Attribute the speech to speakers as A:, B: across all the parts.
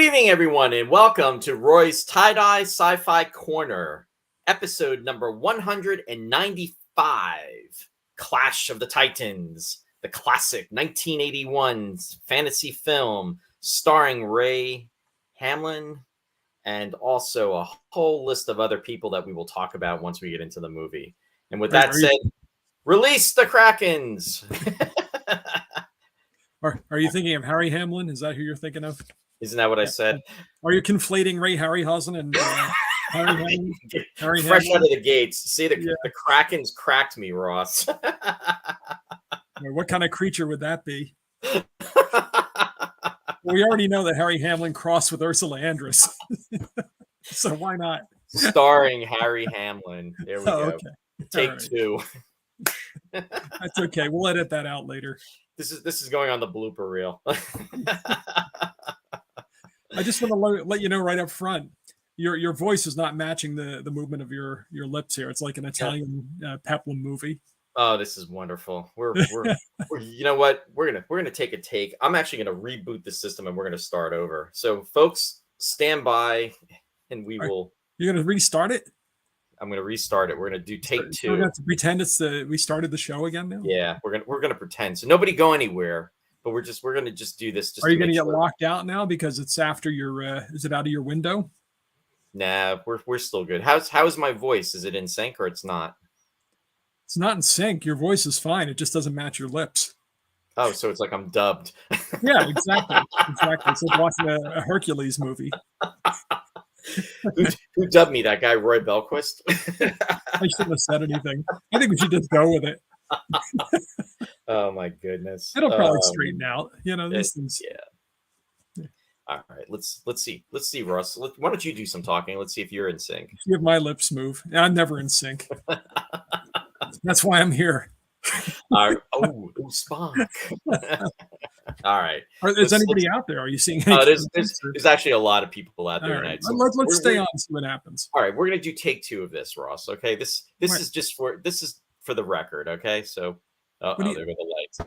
A: evening, everyone, and welcome to Roy's Tie-Dye Sci-Fi Corner, episode number 195, Clash of the Titans, the classic 1981 fantasy film starring Ray Hamlin and also a whole list of other people that we will talk about once we get into the movie. And with that said, release the Krakens!
B: Are you thinking of Harry Hamlin? Is that who you're thinking of?
A: Isn't that what I said?
B: Are you conflating Ray Harryhausen and Harry Hamlin?
A: Fresh out of the gates. See, the Krakens cracked me, Ross.
B: What kind of creature would that be? We already know that Harry Hamlin crossed with Ursula Andress. So why not?
A: Starring Harry Hamlin. There we go. Okay. Take two.
B: That's okay. We'll edit that out later.
A: This is going on the blooper reel.
B: I just want to let you know right up front, your voice is not matching the movement of your lips here. It's like an Italian peplum movie.
A: Oh, this is wonderful. We're you know what? We're gonna take a take. I'm actually gonna reboot the system and we're gonna start over. So, folks, stand by, and we will.
B: You're gonna restart it.
A: I'm gonna restart it. We're gonna do take two.
B: We're gonna have to pretend we started the show again now.
A: Yeah, we're gonna pretend. So nobody go anywhere. But we're gonna just do this.
B: Are you gonna get locked out now because it's after your? Is it out of your window?
A: Nah, we're still good. How's my voice? Is it in sync or it's not?
B: It's not in sync. Your voice is fine. It just doesn't match your lips.
A: Oh, so it's like I'm dubbed.
B: Yeah, exactly. It's like watching a Hercules movie.
A: Who dubbed me? That guy Roy Belquist?
B: I shouldn't have said anything. I think we should just go with it.
A: Oh my goodness!
B: It'll probably straighten out. You know these things.
A: Yeah. All right. Let's see, Russ. Why don't you do some talking? Let's see if you're in sync.
B: You have my lips move. I'm never in sync. That's why I'm here.
A: Oh, Spock. All right.
B: Is anybody out there? Are you seeing?
A: There's actually a lot of people out there tonight.
B: So let's stay on and see what happens.
A: All right, we're gonna do take two of this, Ross. Okay, this is just for the record. Okay, so there go the lights.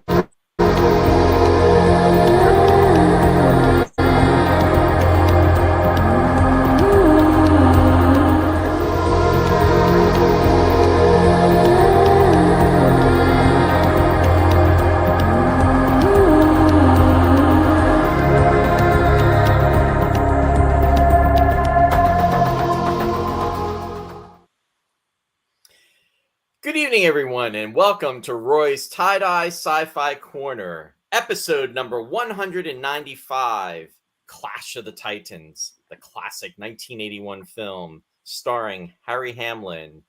A: Good evening, everyone, and welcome to Roy's Tie-Dye Sci-Fi Corner, episode number 195, Clash of the Titans, the classic 1981 film starring Harry Hamlin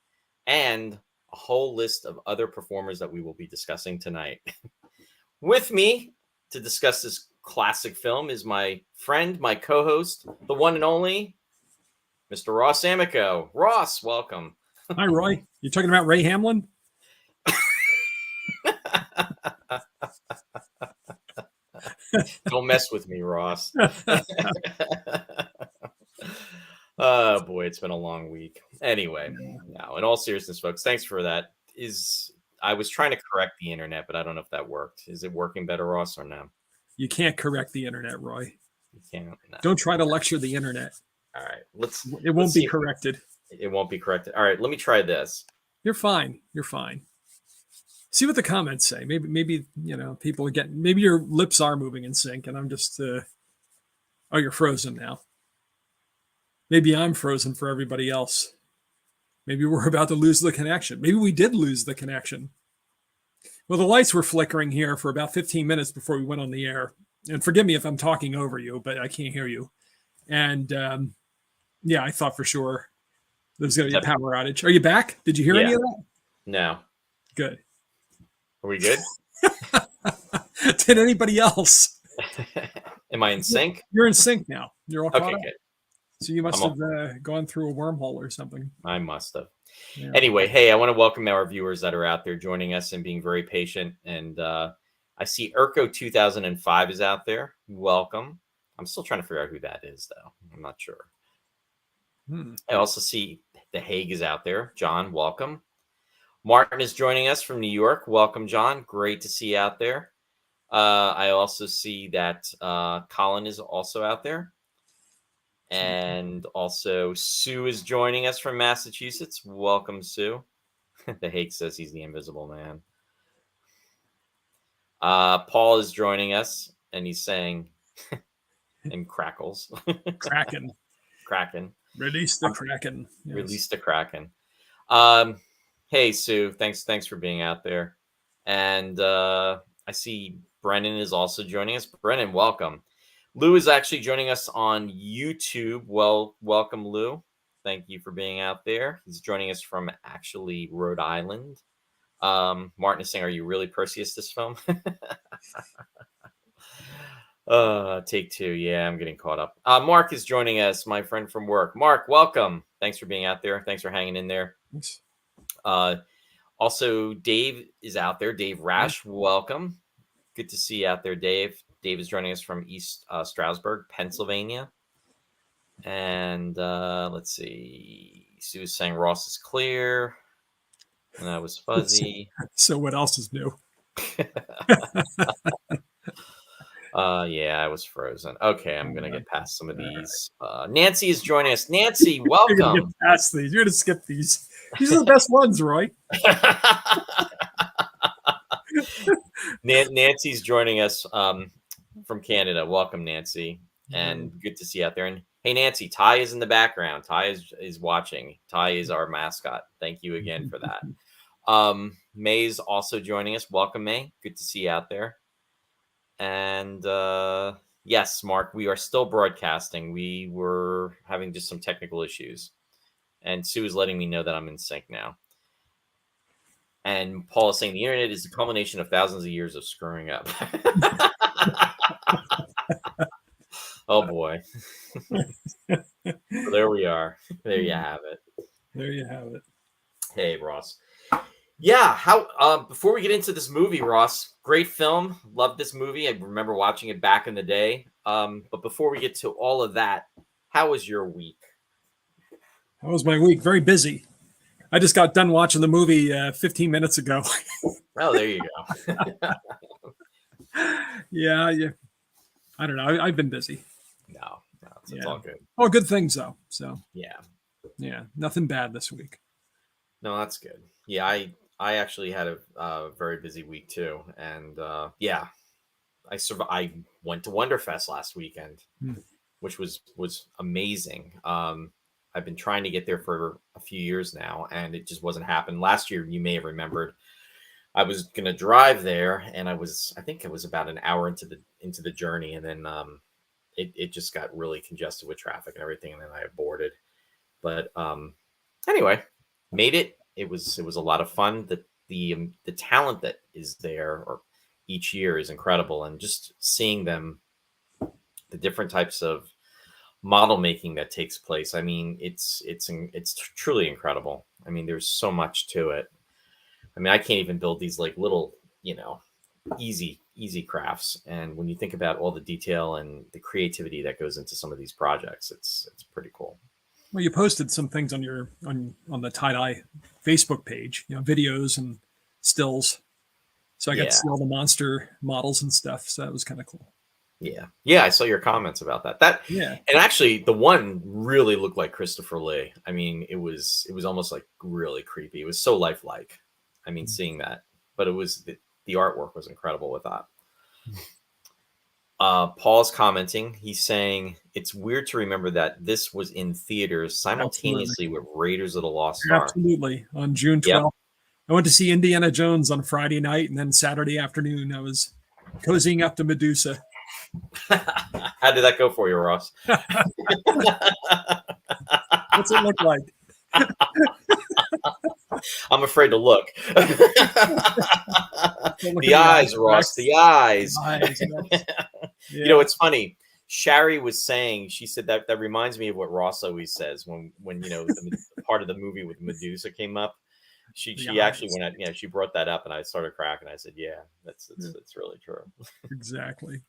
A: and a whole list of other performers that we will be discussing tonight. With me to discuss this classic film is my friend, my co-host, the one and only, Mr. Ross Amico. Ross, welcome.
B: Hi, Roy. You talking about Ray Hamlin?
A: Don't mess with me, Ross. Oh, boy, it's been a long week. Anyway, now, in all seriousness, folks, thanks for that. I was trying to correct the internet, but I don't know if that worked. Is it working better, Ross, or no?
B: You can't correct the internet, Roy.
A: You can't. No.
B: Don't try to lecture the internet.
A: All right.
B: It won't be corrected.
A: It won't be corrected. All right, let me try this.
B: You're fine. See what the comments say. Maybe people are getting. Maybe your lips are moving in sync, and I'm just. Oh, you're frozen now. Maybe I'm frozen for everybody else. Maybe we're about to lose the connection. Maybe we did lose the connection. Well, the lights were flickering here for about 15 minutes before we went on the air. And forgive me if I'm talking over you, but I can't hear you. And I thought for sure there's going to be a power outage. Are you back? Did you hear any of that?
A: No.
B: Good.
A: Are we good?
B: Did anybody else?
A: Am I in sync?
B: You're in sync now. You're all caught up.
A: Good.
B: So you must have gone through a wormhole or something.
A: I must have. Yeah. Anyway, hey, I want to welcome our viewers that are out there joining us and being very patient. And I see Urko 2005 is out there. Welcome. I'm still trying to figure out who that is, though. I'm not sure. I also see The Hague is out there. John, welcome. Martin is joining us from New York. Welcome, John. Great to see you out there. I also see that Colin is also out there. And also Sue is joining us from Massachusetts. Welcome, Sue. The Hake says he's the Invisible Man. Paul is joining us, and he's saying, and crackles.
B: Kraken.
A: Kraken.
B: Release the Kraken.
A: Yes. Release the Kraken. Hey, Sue. Thanks for being out there. And I see Brennan is also joining us. Brennan, welcome. Lou is actually joining us on YouTube. Well, welcome, Lou. Thank you for being out there. He's joining us from actually Rhode Island. Martin is saying, are you really Perseus this film? Take two. Yeah, I'm getting caught up. Mark is joining us, my friend from work. Mark, welcome. Thanks for being out there. Thanks for hanging in there.
B: Thanks.
A: Also, Dave is out there. Dave Rash, welcome. Good to see you out there, Dave. Dave is joining us from East Stroudsburg, Pennsylvania. And let's see. Sue is saying Ross is clear. And I was fuzzy.
B: So what else is new?
A: Yeah, I was frozen. Okay, I'm gonna get past some of these. Nancy is joining us. Nancy, welcome.
B: You're gonna get past these. You're gonna skip these. These are the best ones, Roy.
A: Nancy's joining us from Canada. Welcome, Nancy, and good to see you out there. And hey, Nancy, Ty is in the background. Ty is watching. Ty is our mascot. Thank you again for that. May's also joining us. Welcome, May. Good to see you out there. And yes, Mark, we are still broadcasting. We were having just some technical issues. And Sue is letting me know that I'm in sync now. And Paul is saying the internet is the culmination of thousands of years of screwing up. Oh, boy. There we are. There you have it.
B: There you have it.
A: Hey, Ross. Yeah, how before we get into this movie, Ross, great film. Loved this movie. I remember watching it back in the day. But before we get to all of that, how was your week?
B: How was my week? Very busy. I just got done watching the movie 15 minutes ago.
A: Oh, there you go.
B: Yeah. I don't know. I've been busy.
A: No, it's all good.
B: Oh, good things though. So
A: yeah,
B: nothing bad this week.
A: No, that's good. Yeah, I actually had a very busy week too, and yeah, I went to Wonderfest last weekend, which was amazing. I've been trying to get there for a few years now, and it just wasn't happening. Last year, you may have remembered, I was going to drive there, and I think it was about an hour into the journey, and then it just got really congested with traffic and everything, and then I aborted. But anyway, made it. It was a lot of fun. The talent that is there or each year is incredible, and just seeing them, the different types of model making that takes place. I mean, it's truly incredible. I mean, there's so much to it. I mean, I can't even build these like little, easy crafts. And when you think about all the detail and the creativity that goes into some of these projects, it's pretty cool.
B: Well, you posted some things on your on the Tie-Dye Facebook page, videos and stills. So I got to see all the monster models and stuff. So that was kind of cool.
A: Yeah, I saw your comments about that. And actually, the one really looked like Christopher Lee. I mean, it was almost like really creepy. It was so lifelike. I mean, seeing that, but it was the artwork was incredible with that. Paul's commenting. He's saying it's weird to remember that this was in theaters simultaneously with Raiders of the Lost Ark.
B: Absolutely, on June 12th. Yep. I went to see Indiana Jones on Friday night, and then Saturday afternoon I was cozying up to Medusa.
A: How did that go for you, Ross?
B: What's it look like?
A: I'm afraid to look. The eyes, Ross. The eyes.
B: Yeah.
A: It's funny. Shari was saying, she said that reminds me of what Ross always says when the part of the movie with Medusa came up. She actually went out, she brought that up, and I started cracking. I said, yeah, that's really true.
B: Exactly.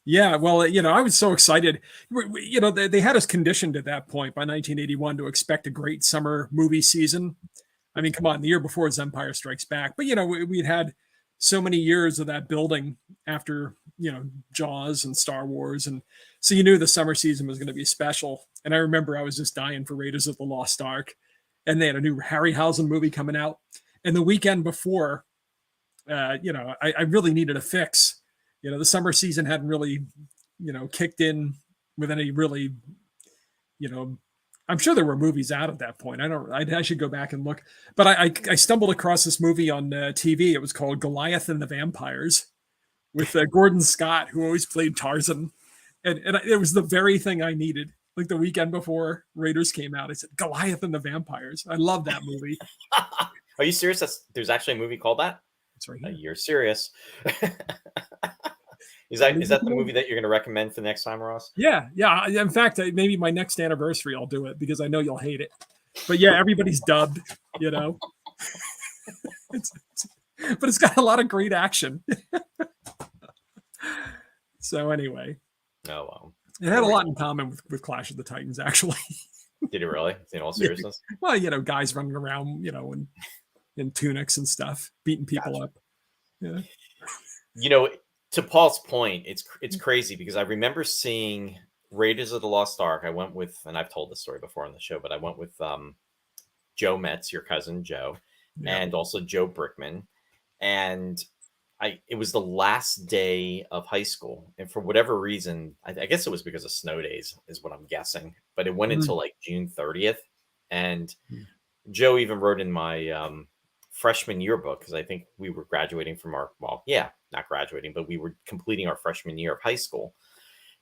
B: Yeah, well, I was so excited. They had us conditioned at that point by 1981 to expect a great summer movie season. I mean, come on, the year before is Empire Strikes Back. But, we'd had so many years of that building after, Jaws and Star Wars. And So you knew the summer season was going to be special. And I remember I was just dying for Raiders of the Lost Ark. And they had a new Harryhausen movie coming out. And the weekend before, I really needed a fix. The summer season hadn't really, kicked in with any really, I'm sure there were movies out at that point. I should go back and look. But I stumbled across this movie on TV. It was called Goliath and the Vampires with Gordon Scott, who always played Tarzan. And it was the very thing I needed. Like the weekend before Raiders came out, I said, Goliath and the Vampires. I love that movie.
A: Are you serious? There's actually a movie called that?
B: That's right here.
A: You're serious. Is that the movie that you're going to recommend for the next time, Ross?
B: Yeah. In fact, maybe my next anniversary, I'll do it because I know you'll hate it. But yeah, everybody's dubbed, but it's got a lot of great action. So anyway.
A: Oh, well.
B: It had a lot in common with Clash of the Titans, actually.
A: Did it really? In all seriousness?
B: Well, guys running around, in tunics and stuff, beating people up. Yeah.
A: To Paul's point, it's crazy because I remember seeing Raiders of the Lost Ark. I went with, and I've told this story before on the show, but I went with Joe Metz, your cousin Joe, and also Joe Brickman. And it was the last day of high school. And for whatever reason, I guess it was because of snow days is what I'm guessing, but it went until like June 30th. And Joe even wrote in my freshman yearbook, because I think we were graduating from not graduating, but we were completing our freshman year of high school.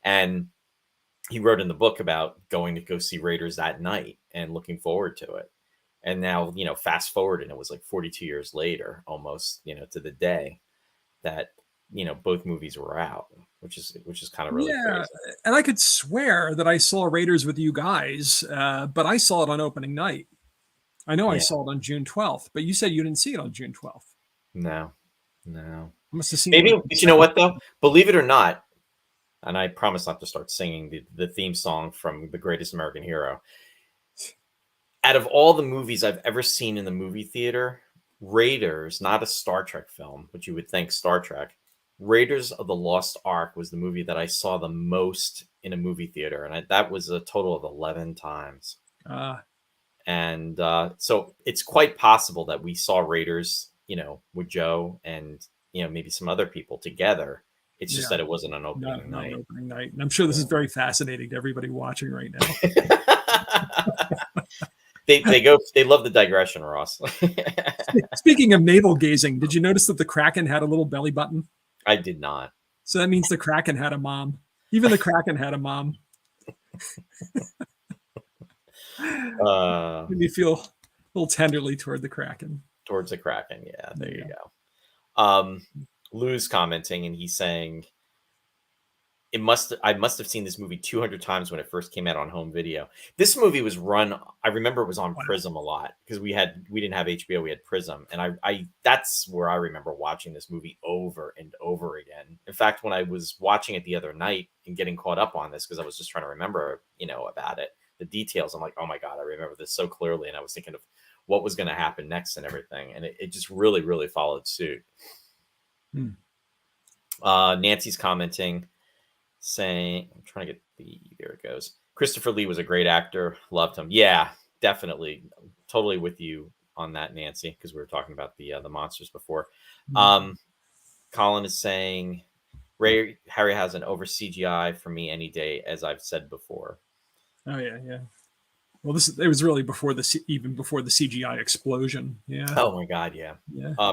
A: And he wrote in the book about going to go see Raiders that night and looking forward to it. And now, fast forward, and it was like 42 years later, almost, to the day that, both movies were out, which is kind of really crazy.
B: And I could swear that I saw Raiders with you guys, but I saw it on opening night. I know I saw it on June 12th, but you said you didn't see it on June 12th.
A: No.
B: I must have seen
A: maybe, but you know what though? Believe it or not, and I promise not to start singing the theme song from The Greatest American Hero. Out of all the movies I've ever seen in the movie theater, Raiders, not a Star Trek film, but you would think Star Trek, Raiders of the Lost Ark was the movie that I saw the most in a movie theater. And that was a total of 11 times. And so it's quite possible that we saw Raiders, with Joe and, maybe some other people together. It's just that it wasn't an opening night.
B: And I'm sure this is very fascinating to everybody watching right now.
A: They love the digression, Ross.
B: Speaking of navel gazing, did you notice that the Kraken had a little belly button?
A: I did not.
B: So that means the Kraken had a mom. Even the Kraken had a mom. Made me feel a little tenderly toward the Kraken.
A: Towards the Kraken, yeah. There you go. Lou's commenting, and he's saying, I must have seen this movie 200 times when it first came out on home video. This movie was run, I remember it was on Prism a lot because we didn't have HBO, we had Prism. And I that's where I remember watching this movie over and over again. In fact, when I was watching it the other night and getting caught up on this, because I was just trying to remember, about it, the details, I'm like, oh my God, I remember this so clearly. And I was thinking of what was going to happen next and everything. And it just really, really followed suit. Nancy's commenting, saying, I'm trying to get there it goes. Christopher Lee was a great actor. Loved him. Yeah, definitely. Totally with you on that, Nancy, because we were talking about the monsters before. Colin is saying, Ray Harryhausen over CGI for me any day, as I've said before.
B: Oh yeah. Well, it was really even before the CGI explosion. Yeah.
A: Oh my God, yeah.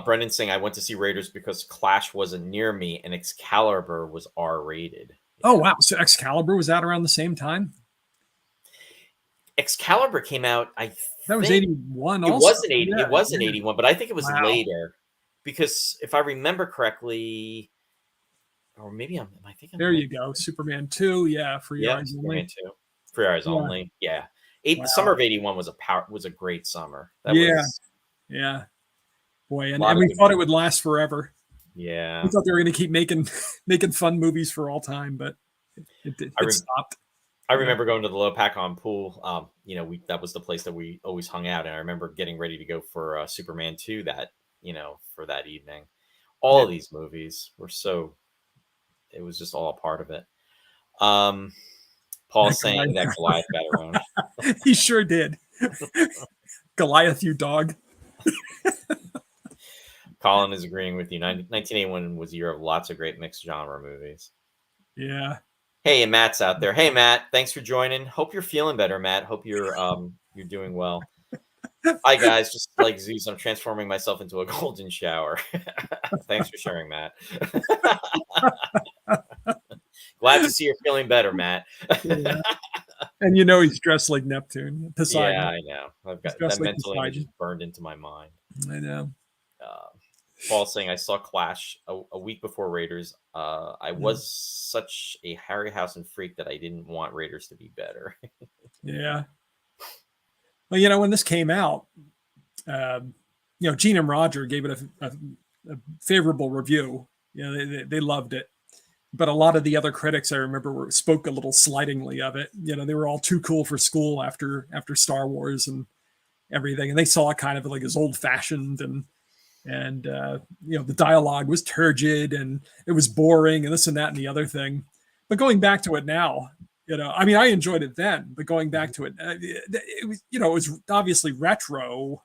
A: Brendan saying, I went to see Raiders because Clash wasn't near me and Excalibur was R-rated.
B: Oh wow! So Excalibur was out around the same time.
A: Excalibur came out.
B: That was 81.
A: It wasn't 80. It wasn't 81, but I think it was later because if I remember correctly, or maybe am I thinking?
B: There you go. Superman 2. Yeah, Free Eyes
A: Superman
B: Only.
A: 2. Free Eyes Only. Yeah. The summer of 81 was a great summer.
B: Yeah. Boy, and we thought it would last forever.
A: Yeah.
B: We thought they were going to keep making fun movies for all time, but it stopped.
A: I remember going to the Lopakon pool. That was the place that we always hung out. And I remember getting ready to go for Superman 2 for that evening. All of these movies were it was just all a part of it. Paul's saying that Goliath got around.
B: He sure did. Goliath, you dog.
A: Colin is agreeing with you. 1981 was a year of lots of great mixed genre movies.
B: Yeah.
A: Hey, and Matt's out there. Hey, Matt, thanks for joining. Hope you're feeling better, Matt. Hope you're doing well. Hi, guys. Just like Zeus, I'm transforming myself into a golden shower. Thanks for sharing, Matt. Glad to see you're feeling better, Matt.
B: Yeah. And you know he's dressed like Neptune. Poseidon.
A: Yeah, I know. I've got that like mental image is burned into my mind.
B: I know.
A: Paul saying, I saw Clash a week before Raiders. I was such a Harryhausen freak that I didn't want Raiders to be better.
B: Yeah. Well, you know, when this came out, you know, Gene and Roger gave it a favorable review. You know, they loved it. But a lot of the other critics, I remember, spoke a little slightingly of it. You know, they were all too cool for school after Star Wars and everything, and they saw it kind of like as old fashioned, and you know, the dialogue was turgid and it was boring and this and that and the other thing. But going back to it now, you know, I mean, I enjoyed it then, but going back to it, it was, you know, it was obviously retro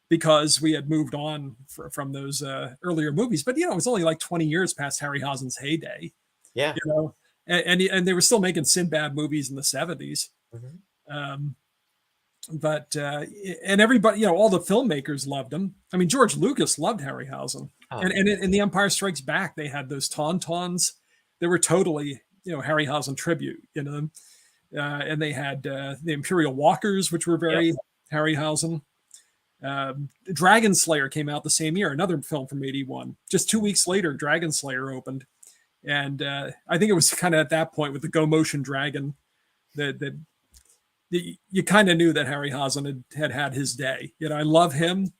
B: because we had moved on from those earlier movies. But, you know, it was only like 20 years past Harryhausen's heyday.
A: Yeah.
B: You know, and they were still making Sinbad movies in the 70s. But and everybody, you know, all the filmmakers loved him. I mean, George Lucas loved Harryhausen. And in The Empire Strikes Back, they had those tauntauns. They were totally, you know, Harryhausen tribute, you know. And they had the Imperial Walkers, which were very Harryhausen. Dragon Slayer came out the same year, another film from 81. Just 2 weeks later, Dragon Slayer opened. And I think it was kind of at that point with the Go Motion Dragon that you kind of knew that Harryhausen had his day. You know, I love him,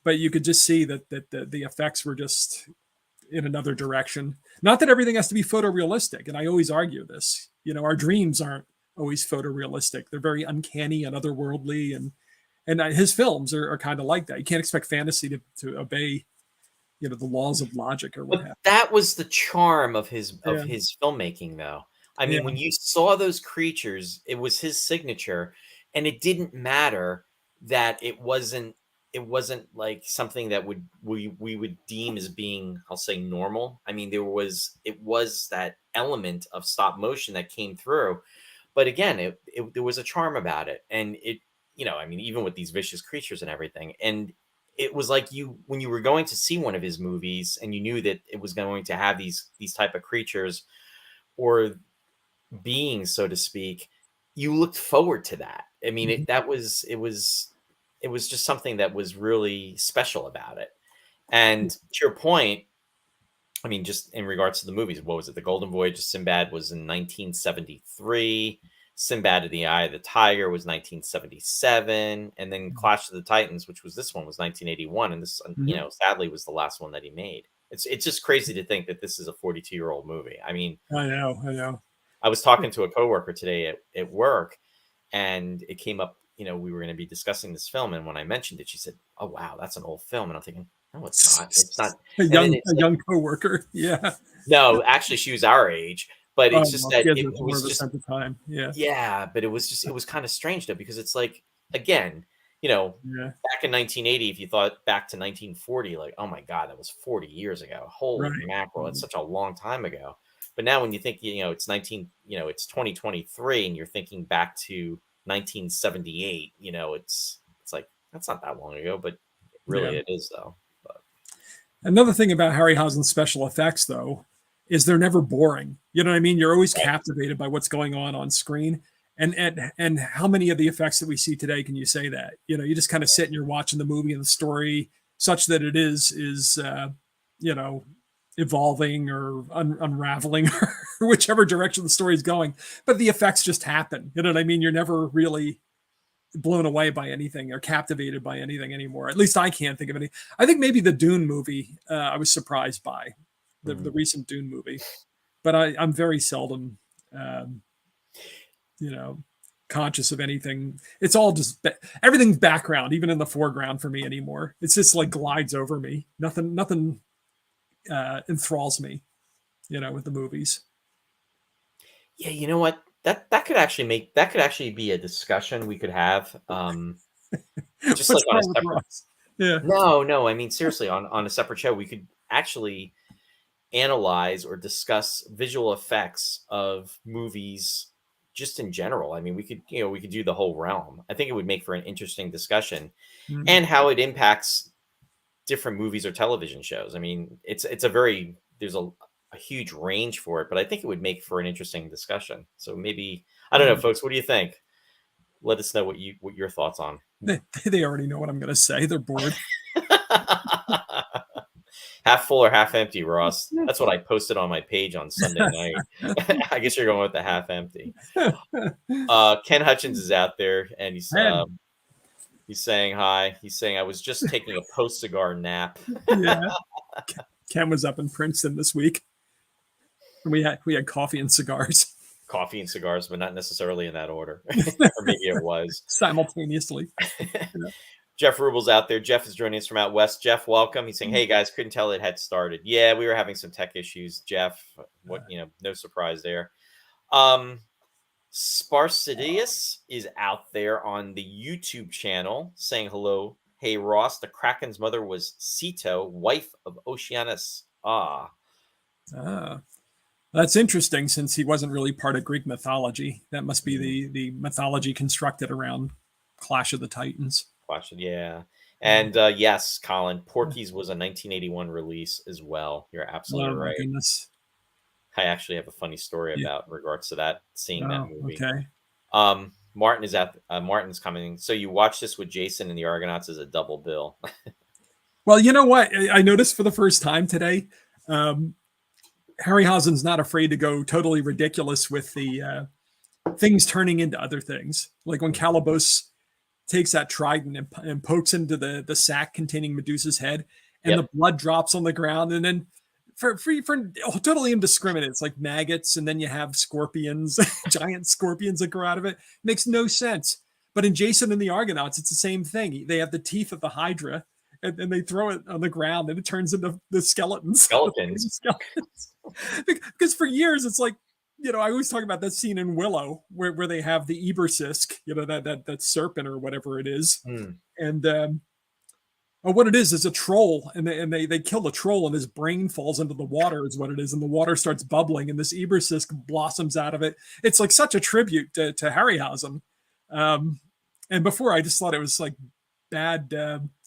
B: but you could just see that the effects were just in another direction. Not that everything has to be photorealistic, and I always argue this. You know, our dreams aren't always photorealistic. They're very uncanny and otherworldly, and his films are kind of like that. You can't expect fantasy to obey, you know, the laws of logic or what have you.
A: That was the charm of his filmmaking, though. I mean, when you saw those creatures, it was his signature, and it didn't matter that it wasn't like something that we would deem as being, I'll say, normal. I mean, it was that element of stop motion that came through, but again, there was a charm about it, and it, you know, I mean, even with these vicious creatures and everything, and it was like when you were going to see one of his movies, and you knew that it was going to have these type of creatures or beings, so to speak, you looked forward to that. I mean, it was just something that was really special about it. And to your point, I mean, just in regards to the movies, what was it? The Golden Voyage of Sinbad was in 1973. Sinbad of the Eye of the Tiger was 1977. And then Clash of the Titans, which was this one, was 1981. And this, you know, sadly was the last one that he made. It's just crazy to think that this is a 42-year-old movie. I mean,
B: I know.
A: I was talking to a coworker today at work, and it came up, you know, we were going to be discussing this film. And when I mentioned it, she said, "Oh, wow, that's an old film." And I'm thinking, no, it's not. It's not.
B: A young coworker. Yeah.
A: No, actually, she was our age, but it's just that it was just
B: at the time. Yeah.
A: Yeah. But it was kind of strange though, because it's like, again, you know, back in 1980, if you thought back to 1940, like, oh my God, that was 40 years ago. Holy mackerel. It's such a long time ago. But now when you think, you know, it's 2023 and you're thinking back to 1978, you know, it's like, that's not that long ago, but really it is though. But
B: another thing about Harryhausen's special effects though, is they're never boring. You know what I mean? You're always captivated by what's going on screen. And how many of the effects that we see today can you say that? You know, you just kind of sit and you're watching the movie and the story such that it is you know, evolving or unraveling or whichever direction the story is going, but the effects just happen. You know what I mean? You're never really blown away by anything or captivated by anything anymore. At least I can't think of any. I think maybe the Dune movie, I was surprised by the recent Dune movie, but I'm very seldom, you know, conscious of anything. It's all just everything's background, even in the foreground for me anymore. It's just like glides over me. Nothing enthralls me, you know, with the movies.
A: Yeah, you know what? That could actually be a discussion we could have. Just like
B: What's
A: on a
B: wrong with
A: separate.
B: Ross? Yeah.
A: No. I mean, seriously, on a separate show, we could actually analyze or discuss visual effects of movies just in general. I mean, we could do the whole realm. I think it would make for an interesting discussion
B: Mm.
A: and how it impacts different movies or television shows. I mean, it's a very there's a huge range for it, but I think it would make for an interesting discussion. So maybe I don't know,
B: Mm.
A: folks. What do you think? Let us know what your thoughts on.
B: They already know what I'm going to say. They're bored.
A: Half full or half empty, Ross. That's what I posted on my page on Sunday night. I guess you're going with the half empty. Ken Hutchins is out there, and
B: And
A: he's saying hi. He's saying I was just taking a post cigar nap.
B: yeah, Ken was up in Princeton this week. We had coffee and cigars
A: Coffee and cigars, but not necessarily in that order, or maybe it was.
B: simultaneously. Yeah.
A: Jeff Rubel's out there. Jeff is joining us from out west. Jeff, welcome. He's saying, "Hey guys, couldn't tell it had started." Yeah, we were having some tech issues, Jeff. No surprise there. Sparsidius is out there on the YouTube channel saying hello. Hey Ross, the Kraken's mother was Ceto, wife of Oceanus. Ah,
B: Ah, that's interesting since he wasn't really part of Greek mythology. That must be the mythology constructed around Clash of the Titans.
A: question, yeah. And yes, Colin, Porky's was a 1981 release as well. You're absolutely
B: Oh my
A: right.
B: goodness.
A: I actually have a funny story
B: Yeah.
A: about in regards to that, seeing that
B: Oh,
A: movie.
B: okay.
A: Martin's coming. So you watch this with Jason and the Argonauts as a double bill.
B: Well, you know what? I noticed for the first time today, Harryhausen's not afraid to go totally ridiculous with the things turning into other things. Like when Calabos takes that trident and pokes into the sack containing Medusa's head, and
A: Yep.
B: the blood drops on the ground, and then for totally indiscriminate, it's like maggots, and then you have scorpions, giant scorpions that grow out of it. Makes no sense. But in Jason and the Argonauts, it's the same thing. They have the teeth of the Hydra, and they throw it on the ground, and it turns into the skeletons.
A: Skeletons.
B: Because for years, it's like, I always talk about that scene in Willow where they have the Ebersisk, that serpent or whatever it is.
A: Mm.
B: And what it is a troll, and they kill the troll, and his brain falls into the water, is what it is, and the water starts bubbling, and this Ebersisk blossoms out of it. It's like such a tribute to Harryhausen. And before, I just thought it was like bad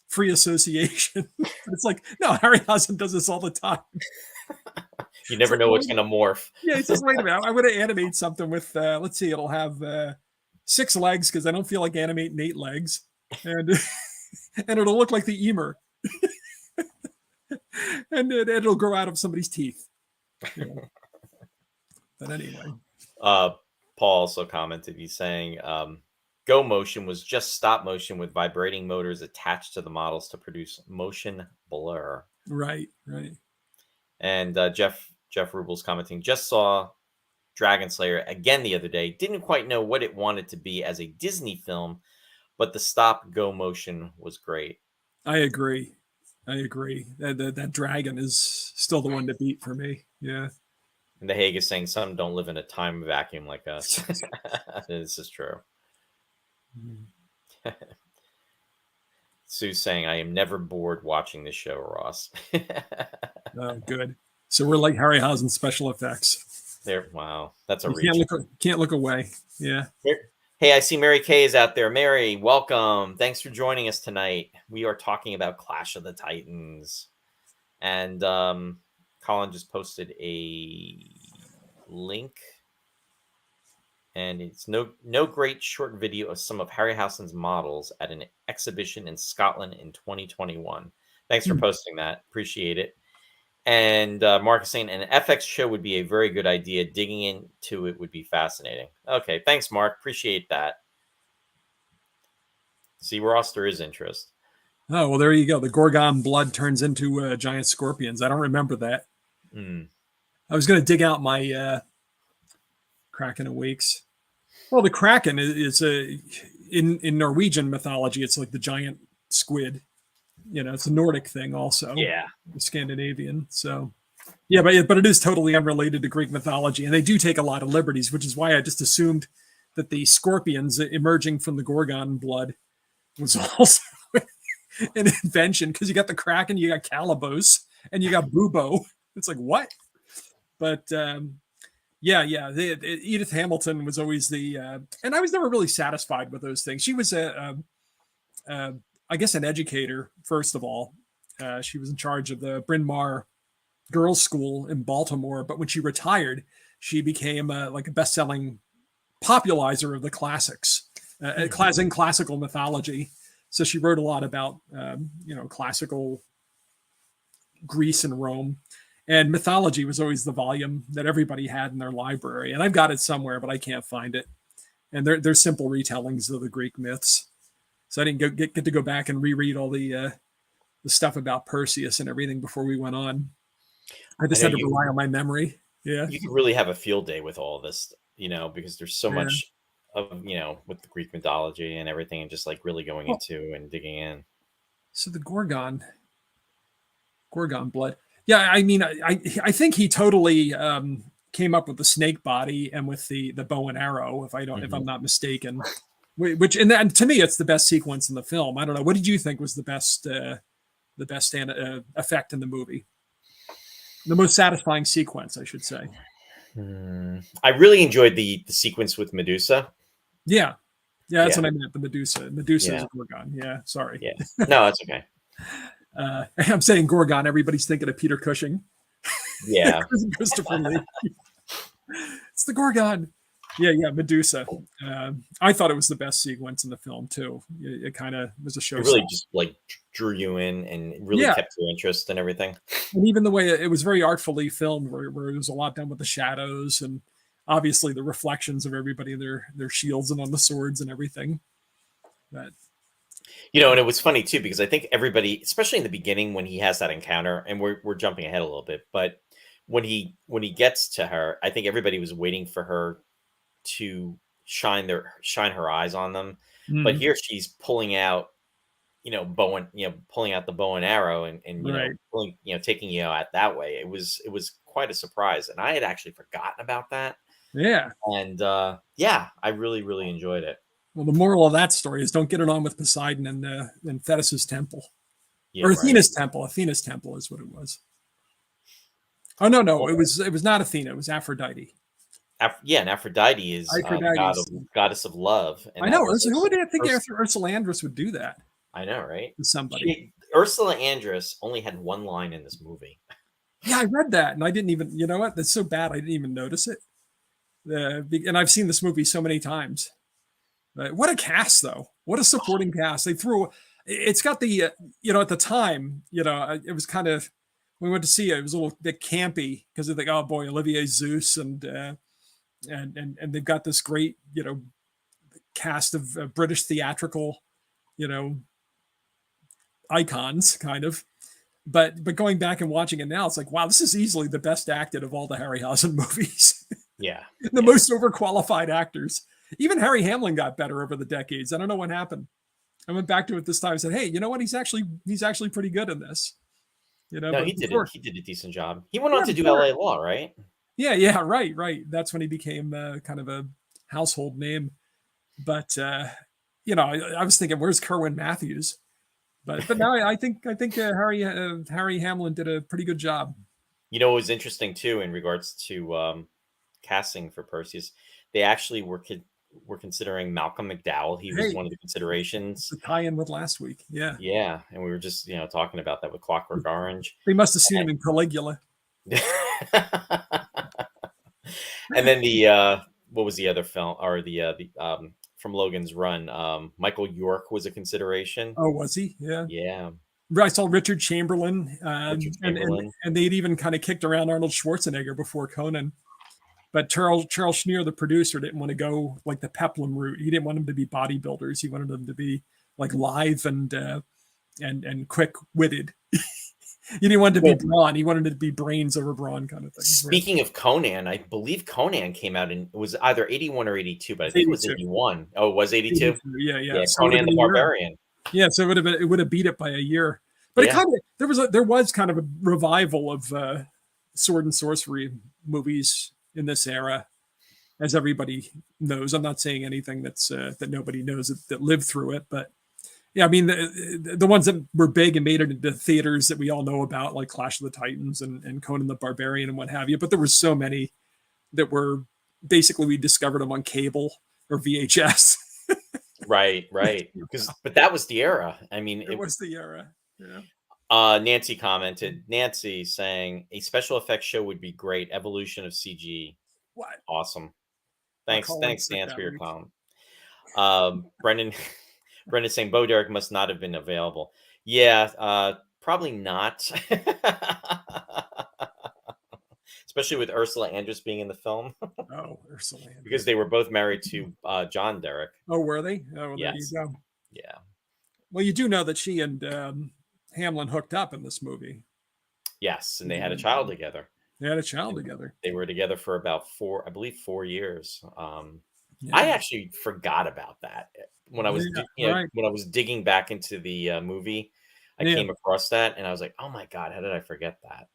B: free association. It's like, no, Harryhausen does this all the time.
A: You never know what's going to morph.
B: Yeah, it's just, wait a minute, I'm going to animate something with, let's see, it'll have 6 legs because I don't feel like animating 8 legs. And and it'll look like the Emer. And it'll grow out of somebody's teeth. But anyway.
A: Paul also commented, he's saying, Go Motion was just stop motion with vibrating motors attached to the models to produce motion blur.
B: Right.
A: And Jeff Rubel's commenting, just saw Dragon Slayer again the other day. Didn't quite know what it wanted to be as a Disney film, but the stop go motion was great.
B: I agree. That dragon is still the one to beat for me. Yeah.
A: And the Hague is saying some don't live in a time vacuum like us. This is true. Sue's saying, I am never bored watching this show, Ross.
B: Oh, good. So we're like Harryhausen special effects.
A: Wow, that's a reach.
B: Can't look away. Yeah.
A: Hey, I see Mary Kay is out there. Mary, welcome. Thanks for joining us tonight. We are talking about Clash of the Titans. And Colin just posted a link. And it's no great short video of some of Harryhausen's models at an exhibition in Scotland in 2021. Thanks for posting that. Appreciate it. And Mark is saying an FX show would be a very good idea. Digging into it would be fascinating. Okay, thanks, Mark. Appreciate that. See, Ross, there is interest.
B: Oh, well, there you go. The Gorgon blood turns into giant scorpions. I don't remember that. I was going to dig out my Kraken Awakes. Well, the Kraken is in Norwegian mythology, it's like the giant squid. It's a Nordic thing also.
A: Yeah.
B: The Scandinavian. So Yeah, but it is totally unrelated to Greek mythology, and they do take a lot of liberties, which is why I just assumed that the scorpions emerging from the Gorgon blood was also an invention, because you got the Kraken, you got Calibos, and you got Bubo. It's like, what? But yeah, Edith Hamilton was always and I was never really satisfied with those things. She was I guess, an educator, first of all. She was in charge of the Bryn Mawr Girls' School in Baltimore, but when she retired, she became like a best-selling popularizer of the classics, in classical mythology. So she wrote a lot about, classical Greece and Rome. And mythology was always the volume that everybody had in their library. And I've got it somewhere, but I can't find it. And they're simple retellings of the Greek myths. So I didn't get to go back and reread all the stuff about Perseus and everything before we went on. I just had to rely on my memory. Yeah.
A: You could really have a field day with all of this, because there's so much of, with the Greek mythology and everything, and just like really going into and digging in.
B: So the Gorgon blood. Yeah, I mean, I think he totally came up with the snake body and with the bow and arrow, if I'm not mistaken. Which and to me, it's the best sequence in the film. I don't know. What did you think was the best effect in the movie? The most satisfying sequence, I should say.
A: I really enjoyed the sequence with Medusa.
B: Yeah, that's what I meant. The Medusa. Medusa is Gorgon. Yeah, sorry.
A: Yeah, no, that's okay.
B: I'm saying Gorgon. Everybody's thinking of Peter Cushing.
A: Yeah,
B: Christopher Lee. It's the Gorgon. Yeah, Medusa. I thought it was the best sequence in the film too. It kind of was a show.
A: It really just like drew you in and really kept your interest and everything.
B: And even the way it was very artfully filmed, where it was a lot done with the shadows and obviously the reflections of everybody, their shields and on the swords and everything. But
A: and it was funny too, because I think everybody, especially in the beginning when he has that encounter, and we're jumping ahead a little bit, but when he gets to her, I think everybody was waiting for her to shine her eyes on them. But here she's pulling out, pulling out the bow and arrow and pulling, taking you out that way. It was quite a surprise, and I had actually forgotten about that.
B: Yeah.
A: And I really, really enjoyed it.
B: Well, the moral of that story is don't get it on with Poseidon and Thetis's temple. Or Athena's temple. Athena's temple is what it was. Oh no, it was not Athena, it was Aphrodite.
A: And Aphrodite is goddess of love. And
B: I know. Who would think Ursula Andress would do that?
A: I know, right?
B: To somebody.
A: Ursula Andress only had one line in this movie.
B: Yeah, I read that, and I didn't even. You know what? That's so bad. I didn't even notice it. And I've seen this movie so many times. What a cast, though! What a supporting cast. They threw. It's got the at the time, it was kind of, we went to see it. It was a little bit campy because they think, oh boy, Olivier Zeus and they've got this great, cast of British theatrical, icons, kind of. But going back and watching it now, it's like, wow, this is easily the best acted of all the Harryhausen movies.
A: Yeah.
B: Most overqualified actors. Even Harry Hamlin got better over the decades. I don't know what happened. I went back to it this time and said, hey, you know what? He's actually pretty good in this.
A: No, he did a decent job. He went on to do LA Law, right?
B: Yeah, right. That's when he became kind of a household name. But I was thinking, where's Kerwin Matthews? But now I think Harry Hamlin did a pretty good job.
A: It was interesting too in regards to casting for Perseus. They actually were considering Malcolm McDowell. He was one of the considerations.
B: The tie-in with last week, yeah,
A: and we were just talking about that with Clockwork Orange.
B: They must have seen him in Caligula.
A: And then the what was the other film, or the from Logan's Run? Michael York was a consideration.
B: Oh, was he?
A: Yeah.
B: I saw Richard Chamberlain, and they'd even kind of kicked around Arnold Schwarzenegger before Conan. But Charles Schneer, the producer, didn't want to go like the Peplum route. He didn't want them to be bodybuilders. He wanted them to be like lithe and quick-witted. He didn't want it to be brawn. He wanted it to be brains over brawn kind of thing.
A: Speaking of Conan, I believe Conan came out in, it was either 81 or 82, but I think it was 81. Oh, it was 82?
B: Yeah. So
A: Conan the Barbarian.
B: Yeah, so it would have beat it by a year. But it kind of there was kind of a revival of sword and sorcery movies in this era, as everybody knows. I'm not saying anything that's that nobody knows that lived through it, but yeah, I mean the ones that were big and made it into theaters that we all know about, like Clash of the Titans and Conan the Barbarian and what have you. But there were so many that were basically, we discovered them on cable or VHS.
A: Right. But that was the era. I mean,
B: It was the era. Yeah.
A: Nancy commented. Nancy saying a special effects show would be great. Evolution of CG.
B: What?
A: Awesome. Thanks, Nancy, for your
B: week.
A: comment. Brendan saying Bo Derek must not have been available. Yeah, probably not. Especially with Ursula Andress being in the film.
B: Oh, Ursula Andress.
A: Because they were both married to John Derek.
B: Oh, were they? Oh, well,
A: yes.
B: There you go.
A: Yeah.
B: Well, you do know that she and Hamlin hooked up in this movie.
A: Yes, and they had a child together.
B: They had a child together.
A: They were together for about 4 years.
B: Yeah.
A: I actually forgot about that when I was
B: right.
A: when I was digging back into the movie. I came across that and I was like, "Oh my god, how did I forget that?"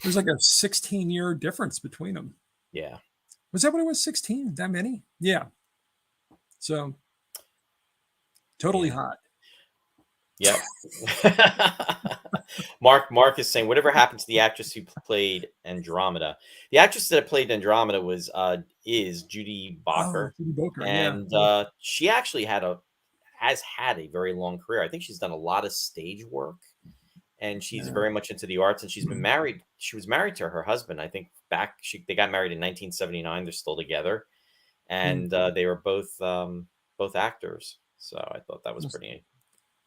B: There's like a 16-year difference between them.
A: Yeah.
B: Was that what it was? 16? That many? Yeah. So totally hot.
A: Yep. Mark is saying, whatever happened to the actress who played Andromeda? The actress that played Andromeda is Judi Bowker.
B: Judi Bowker,
A: and she actually has had a very long career. I think she's done a lot of stage work, and she's very much into the arts. And she's been married. She was married to her husband. I think they got married in 1979. They're still together, and they were both actors. So I thought that was pretty.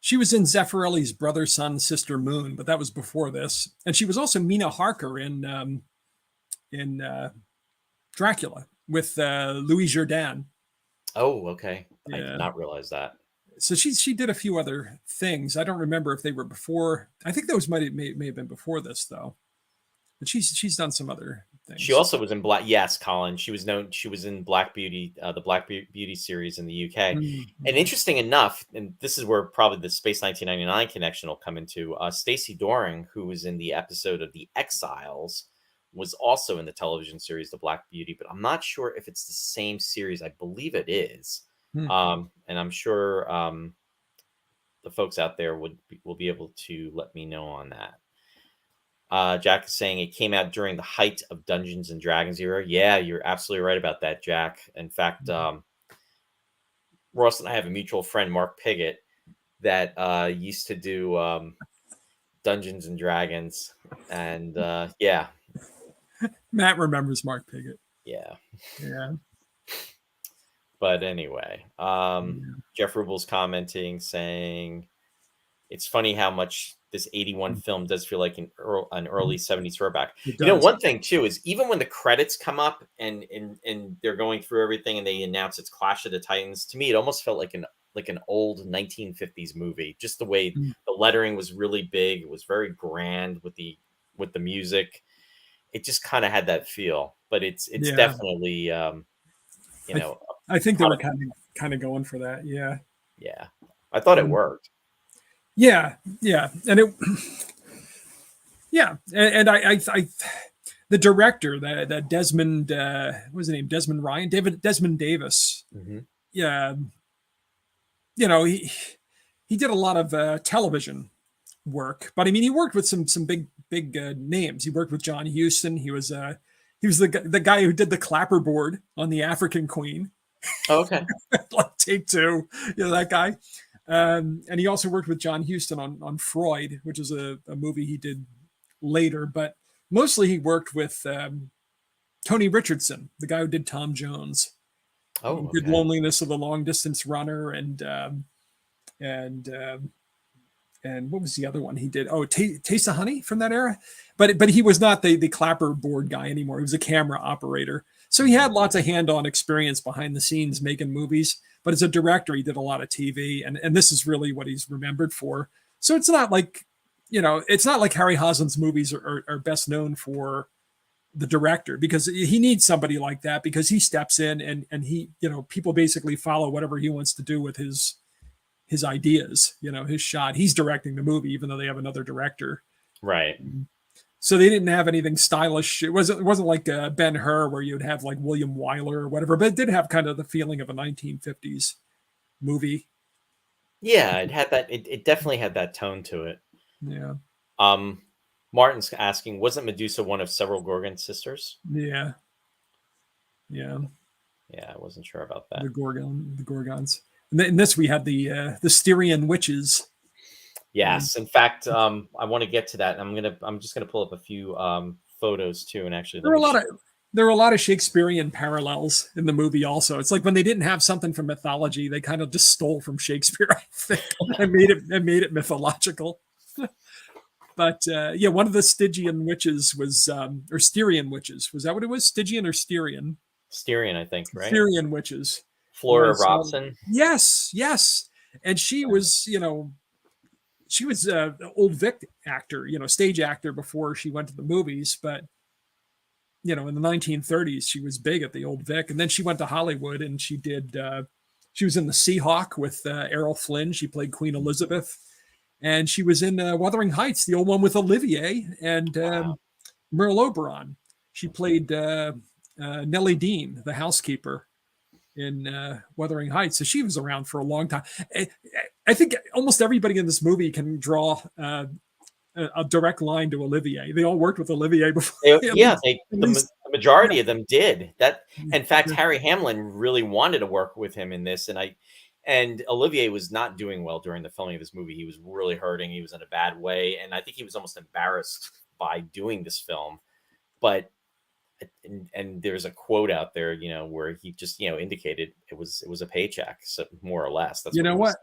B: She was in Zeffirelli's Brother, Sun, Sister, Moon, but that was before this. And she was also Mina Harker in Dracula with Louis Jourdan.
A: Oh, okay.
B: Yeah.
A: I did not realize that.
B: So she did a few other things. I don't remember if they were before. I think those may have been before this though. But she's done some other things.
A: She also was in Black. Yes, Colin. She was in Black Beauty, the Black Beauty series in the UK.
B: Mm-hmm.
A: And interesting enough, and this is where probably the Space 1999 connection will come into. Stacey Doring, who was in the episode of The Exiles, was also in the television series The Black Beauty. But I'm not sure if it's the same series. I believe it is. And I'm sure the folks out there will be able to let me know on that. Jack is saying it came out during the height of Dungeons and Dragons era. Yeah, you're absolutely right about that, Jack. In fact, Ross and I have a mutual friend, Mark Piggott, that used to do Dungeons and Dragons. And yeah.
B: Matt remembers Mark Piggott.
A: Yeah.
B: Yeah.
A: But anyway, Jeff Rubel's commenting saying it's funny how much this 81 film does feel like an early 70s throwback. You know, one thing too is even when the credits come up and they're going through everything and they announce it's Clash of the Titans, to me it almost felt like an old 1950s movie. Just the way the lettering was really big, it was very grand with the music. It just kind of had that feel. But it's definitely
B: I think they were kind of going for that. Yeah.
A: Yeah. I thought it worked.
B: Yeah. And it, and I the director, that Desmond, what was his name? Desmond Ryan, Desmond Davis.
A: Mm-hmm.
B: Yeah. You know, he did a lot of television work, but I mean, he worked with some big names. He worked with John Huston. He was the guy who did the clapperboard on the African Queen.
A: Oh, okay.
B: Like Take Two, that guy. And he also worked with John Huston on Freud, which is a movie he did later. But mostly he worked with Tony Richardson, the guy who did Tom Jones.
A: Oh,
B: he did Loneliness of the Long Distance Runner and what was the other one he did? Oh, Taste of Honey from that era. But he was not the clapperboard guy anymore. He was a camera operator. So he had lots of hand-on experience behind the scenes making movies. But as a director, he did a lot of TV, and this is really what he's remembered for. So it's not like, it's not like Harryhausen's movies are best known for the director, because he needs somebody like that, because he steps in and he, people basically follow whatever he wants to do with his ideas, his shot. He's directing the movie, even though they have another director.
A: Right.
B: So they didn't have anything stylish. It wasn't like Ben-Hur where you'd have like William Wyler or whatever, but it did have kind of the feeling of a 1950s movie.
A: Yeah, it had that. It definitely had that tone to it.
B: Yeah.
A: Martin's asking, wasn't Medusa one of several Gorgon sisters?
B: Yeah. Yeah.
A: Yeah, I wasn't sure about that.
B: The Gorgons. And in this, we had the Styrian witches.
A: Yes, in fact, I want to get to that. I'm just gonna pull up a few photos too, and actually
B: there were a lot of Shakespearean parallels in the movie. Also, it's like when they didn't have something from mythology, they kind of just stole from Shakespeare, I think, and made it mythological. But yeah, one of the Stygian witches was, or Styrian witches. Was that what it was? Stygian or Styrian?
A: Styrian, I think, right?
B: Styrian witches.
A: Flora Robson.
B: Yes. And she was, she was an old Vic actor, stage actor before she went to the movies. But, in the 1930s, she was big at the old Vic. And then she went to Hollywood and she was in the Seahawk with Errol Flynn. She played Queen Elizabeth. And she was in Wuthering Heights, the old one with Olivier and Merle Oberon. She played Nellie Dean, the housekeeper in Wuthering Heights. So she was around for a long time. I think almost everybody in this movie can draw a direct line to Olivier. They all worked with Olivier before.
A: The majority of them did. That, in fact, Harry Hamlin really wanted to work with him in this, and Olivier was not doing well during the filming of this movie. He was really hurting. He was in a bad way, and I think he was almost embarrassed by doing this film. But and there's a quote out there, where he just indicated it was a paycheck, so more or less. That's what.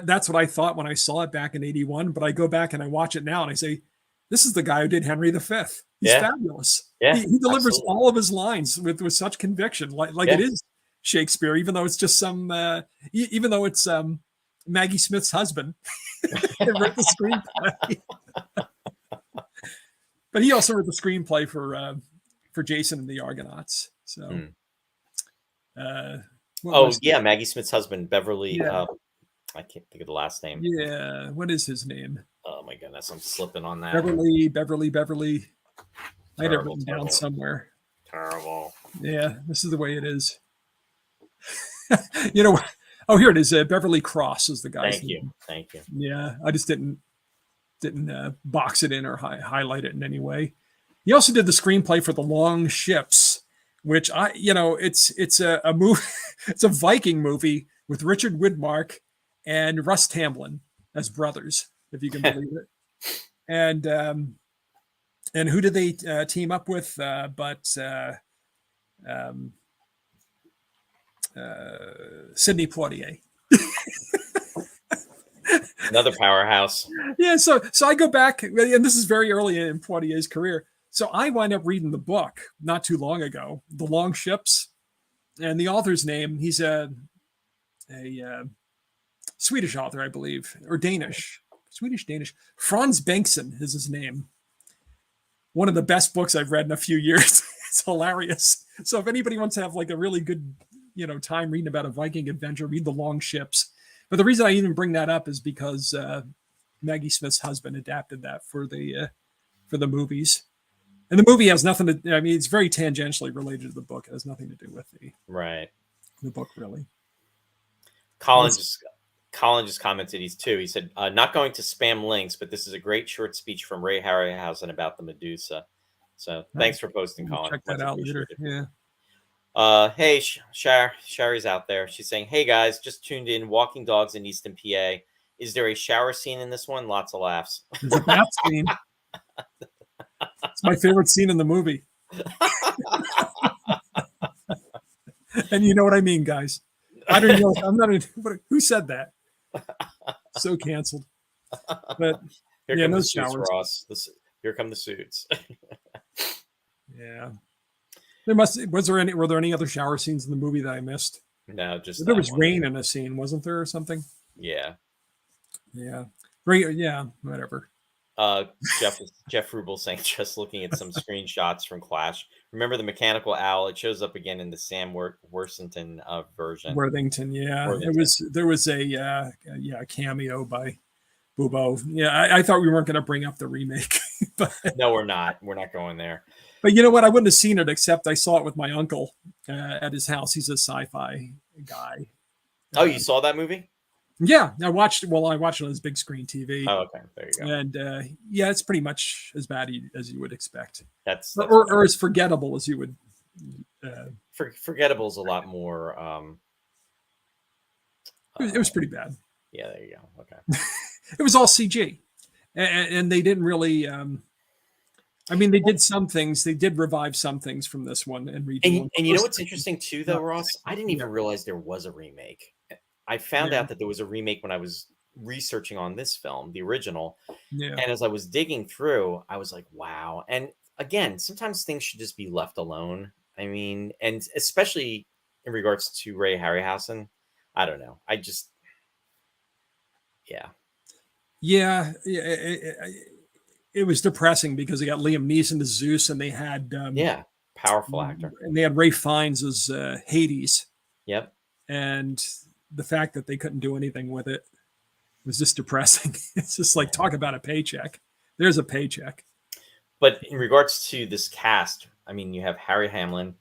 B: That's what I thought when I saw it back in '81. But I go back and I watch it now, and I say, this is the guy who did Henry V. He's fabulous.
A: Yeah,
B: he delivers all of his lines with such conviction, like it is Shakespeare, even though it's just even though it's Maggie Smith's husband wrote the screenplay. But he also wrote the screenplay for Jason and the Argonauts. So,
A: Maggie Smith's husband, Beverly.
B: Yeah.
A: I can't think of the last name.
B: Yeah, what is his name?
A: Oh my goodness, I'm slipping on that.
B: Beverly. I had it written down somewhere.
A: Terrible.
B: Yeah, this is the way it is. Here it is. Beverly Cross is the guy's name.
A: Thank you.
B: Yeah, I just didn't box it in or highlight it in any way. He also did the screenplay for The Long Ships, which it's a movie. It's a Viking movie with Richard Widmark and Russ Tamblyn as brothers, if you can believe it. And who did they team up with? Sidney Poitier.
A: Another powerhouse.
B: Yeah, so I go back, and this is very early in Poitier's career. So I wind up reading the book not too long ago, The Long Ships, and the author's name, he's a Swedish author, I believe, or Danish. Franz Bengtsson is his name. One of the best books I've read in a few years. It's hilarious. So if anybody wants to have like a really good, time reading about a Viking adventure, read The Long Ships. But the reason I even bring that up is because Maggie Smith's husband adapted that for the movies. And the movie has nothing to, it's very tangentially related to the book. It has nothing to do with the book, really.
A: Colin just commented he said, not going to spam links, but this is a great short speech from Ray Harryhausen about the Medusa. So thanks for posting, Colin.
B: Check that out later. Yeah.
A: Hey, Sherry's out there. She's saying, hey guys, just tuned in, walking dogs in Easton, PA. Is there a shower scene in this one? Lots of laughs.
B: There's a bath scene. It's my favorite scene in the movie. And you know what I mean, guys. I don't know. Who said that? So canceled. But
A: here come
B: no
A: the suits,
B: showers.
A: Ross. Here come the suits.
B: Yeah. Were there any other shower scenes in the movie that I missed?
A: No, just
B: there was rain in a scene, wasn't there, or something?
A: Yeah.
B: Whatever.
A: Jeff Rubel saying, just looking at some screenshots from Clash. Remember the mechanical owl? It shows up again in the Sam Worthington version.
B: Worthington, yeah. There was a cameo by Bubo. Yeah, I thought we weren't going to bring up the remake. but
A: No, we're not. We're not going there.
B: you know what? I wouldn't have seen it except I saw it with my uncle at his house. He's a sci-fi guy.
A: Oh, you saw that movie?
B: Yeah, I watched. Well, I watched it on his big screen TV,
A: Oh, okay. There you go.
B: and yeah, it's pretty much as bad as you would expect,
A: That's
B: or as forgettable as you would.
A: Forgettable is a lot more.
B: It was pretty bad.
A: Yeah, there you go. Okay.
B: It was all CG, and they didn't really. I mean, they did some things. They did revive some things from this one and redo them.
A: And you know what's interesting too, though, Ross? I didn't even realize there was a remake. I found out that there was a remake when I was researching on this film, the original.
B: Yeah.
A: And as I was digging through, I was like, wow. And again, sometimes things should just be left alone. I mean, and especially in regards to Ray Harryhausen, I don't know. I just, yeah.
B: Yeah. It was depressing because they got Liam Neeson as Zeus, and they had
A: powerful actor,
B: and they had Ray Fiennes as Hades.
A: Yep.
B: And the fact that they couldn't do anything with it was just depressing. It's just like, talk about a paycheck. There's a paycheck.
A: But in regards to this cast, I mean, you have Harry Hamlin.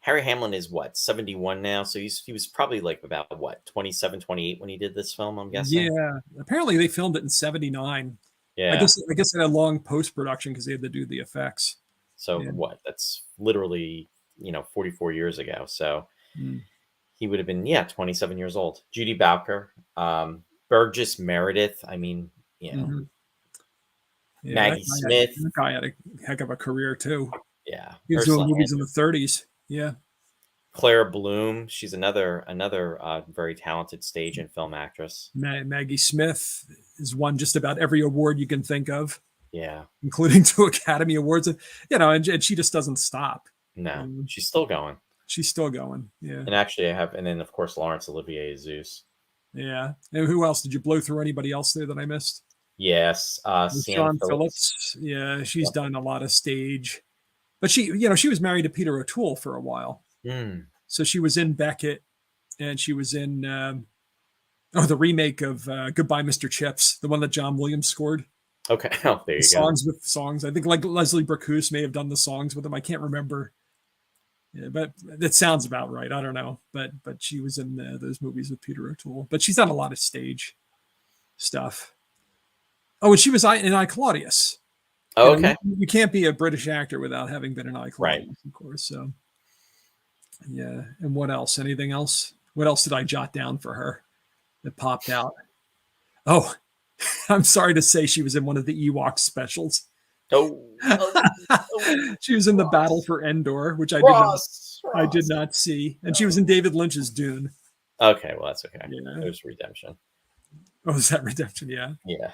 A: Harry Hamlin is what, 71 now? So he was probably like about what, 27, 28 when he did this film, I'm guessing.
B: Yeah. Apparently they filmed it in 79.
A: Yeah.
B: I guess it had a long post-production because they had to do the effects.
A: So what? That's literally, 44 years ago. So he would have been, 27 years old. Judi Bowker, Burgess Meredith. I mean, Maggie Smith.
B: That guy had a heck of a career too.
A: Yeah.
B: He was doing movies in the 30s. Yeah.
A: Claire Bloom. She's another very talented stage and film actress.
B: Maggie Smith has won just about every award you can think of.
A: Yeah.
B: Including 2 Academy Awards. And she just doesn't stop.
A: No, she's still going.
B: She's still going. Yeah.
A: And actually and then of course Lawrence Olivier is Zeus.
B: Yeah. And who else? Did you blow through anybody else there that I missed?
A: Yes.
B: Sean Phillips. Yeah, she's done a lot of stage. But she was married to Peter O'Toole for a while. So she was in Beckett, and she was in the remake of Goodbye, Mr. Chips, the one that John Williams scored.
A: Okay. Oh, there you go.
B: Songs with songs. I think like Leslie Bracus may have done the songs with him. I can't remember. Yeah, but it sounds about right. I don't know. But she was in those movies with Peter O'Toole. But she's done a lot of stage stuff. Oh, and she was in I, Claudius.
A: Oh, okay.
B: You can't be a British actor without having been in I, Claudius,
A: right.
B: Of course. So, yeah. And what else? Anything else? What else did I jot down for her that popped out? Oh, I'm sorry to say she was in one of the Ewok specials. She was in the Battle for Endor, which I did not see, and she was in David Lynch's Dune.
A: Okay, well that's okay.
B: Yeah.
A: There's redemption.
B: Oh, is that redemption? Yeah.
A: Yeah,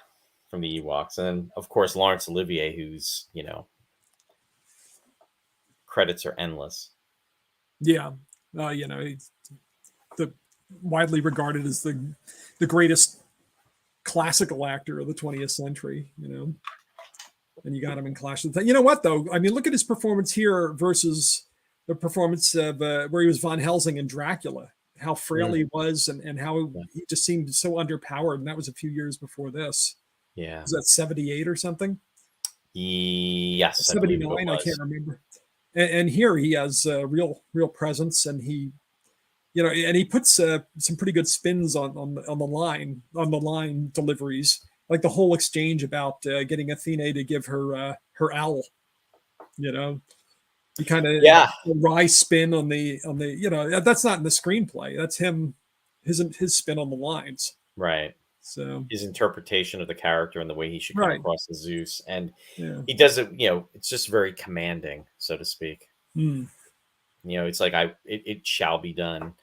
A: from the Ewoks, and of course Laurence Olivier, who's credits are endless.
B: Yeah, he's widely regarded as the greatest classical actor of the 20th century. And you got him in Clash of the Titans. You know what, though? I mean, look at his performance here versus the performance of where he was Von Helsing in Dracula. How frail he was, and how he just seemed so underpowered. And that was a few years before this.
A: Yeah.
B: Was that 78 or something?
A: Yes.
B: 79, I can't remember. And here he has real presence, and he, and he puts some pretty good spins on the line deliveries. Like the whole exchange about getting Athene to give her her owl, he kind of wry spin on the that's not in the screenplay. That's him, his spin on the lines.
A: Right.
B: So
A: his interpretation of the character and the way he should come across as Zeus, and
B: he
A: does it. It's just very commanding, so to speak. It's like it shall be done.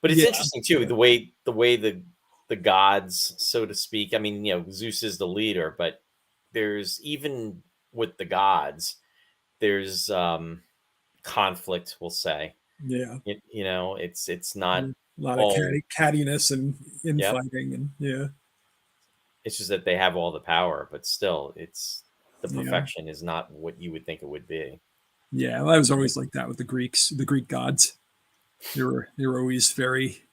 A: But it's interesting too the way the gods, so to speak. I mean, Zeus is the leader, but there's even with the gods, there's conflict, we'll say.
B: Yeah.
A: It's not
B: a lot of cattiness and infighting, and
A: it's just that they have all the power, but still it's the perfection is not what you would think it would be.
B: Yeah, well, I was always like that with the Greeks, the Greek gods. They were always very,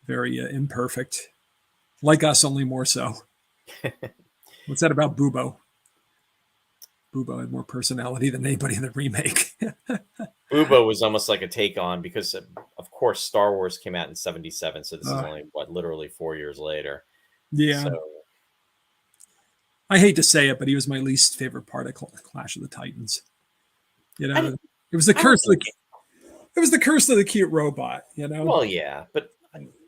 B: very imperfect, like us, only more so. What's that about Bubo? Bubo had more personality than anybody in the remake.
A: Bubo was almost like a take on, because of course Star Wars came out in 77, so this is only literally 4 years later.
B: Yeah.
A: So,
B: I hate to say it, but he was my least favorite part of Clash of the Titans. You know, it was the curse of the cute robot, you know.
A: Well, yeah, but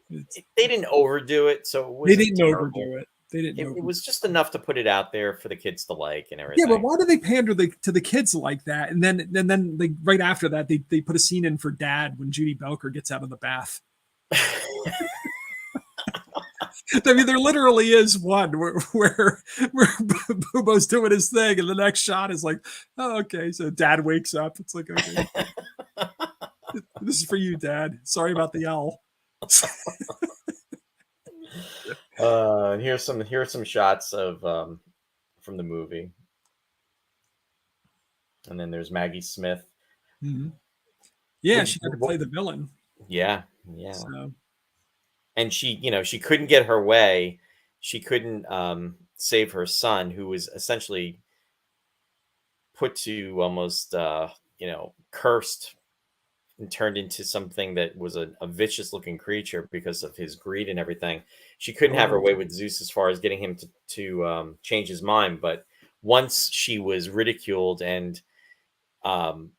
A: they didn't overdo it, so
B: they didn't overdo it.
A: It was just enough to put it out there for the kids to like and everything.
B: Yeah, but why do they pander to the kids like that? And then they, right after that, they put a scene in for Dad when Judi Bowker gets out of the bath. I mean, there literally is one where Bubo's doing his thing, and the next shot is like, oh, okay. So Dad wakes up. It's like, okay, this is for you, Dad. Sorry about the owl.
A: Here's some shots of from the movie, and then there's Maggie Smith.
B: Mm-hmm. Yeah, she had to play the villain.
A: Yeah.
B: So.
A: And she couldn't get her way. She couldn't save her son, who was essentially put to almost cursed and turned into something that was a vicious looking creature because of his greed and everything. She couldn't have her way with Zeus as far as getting him to change his mind. But once she was ridiculed and on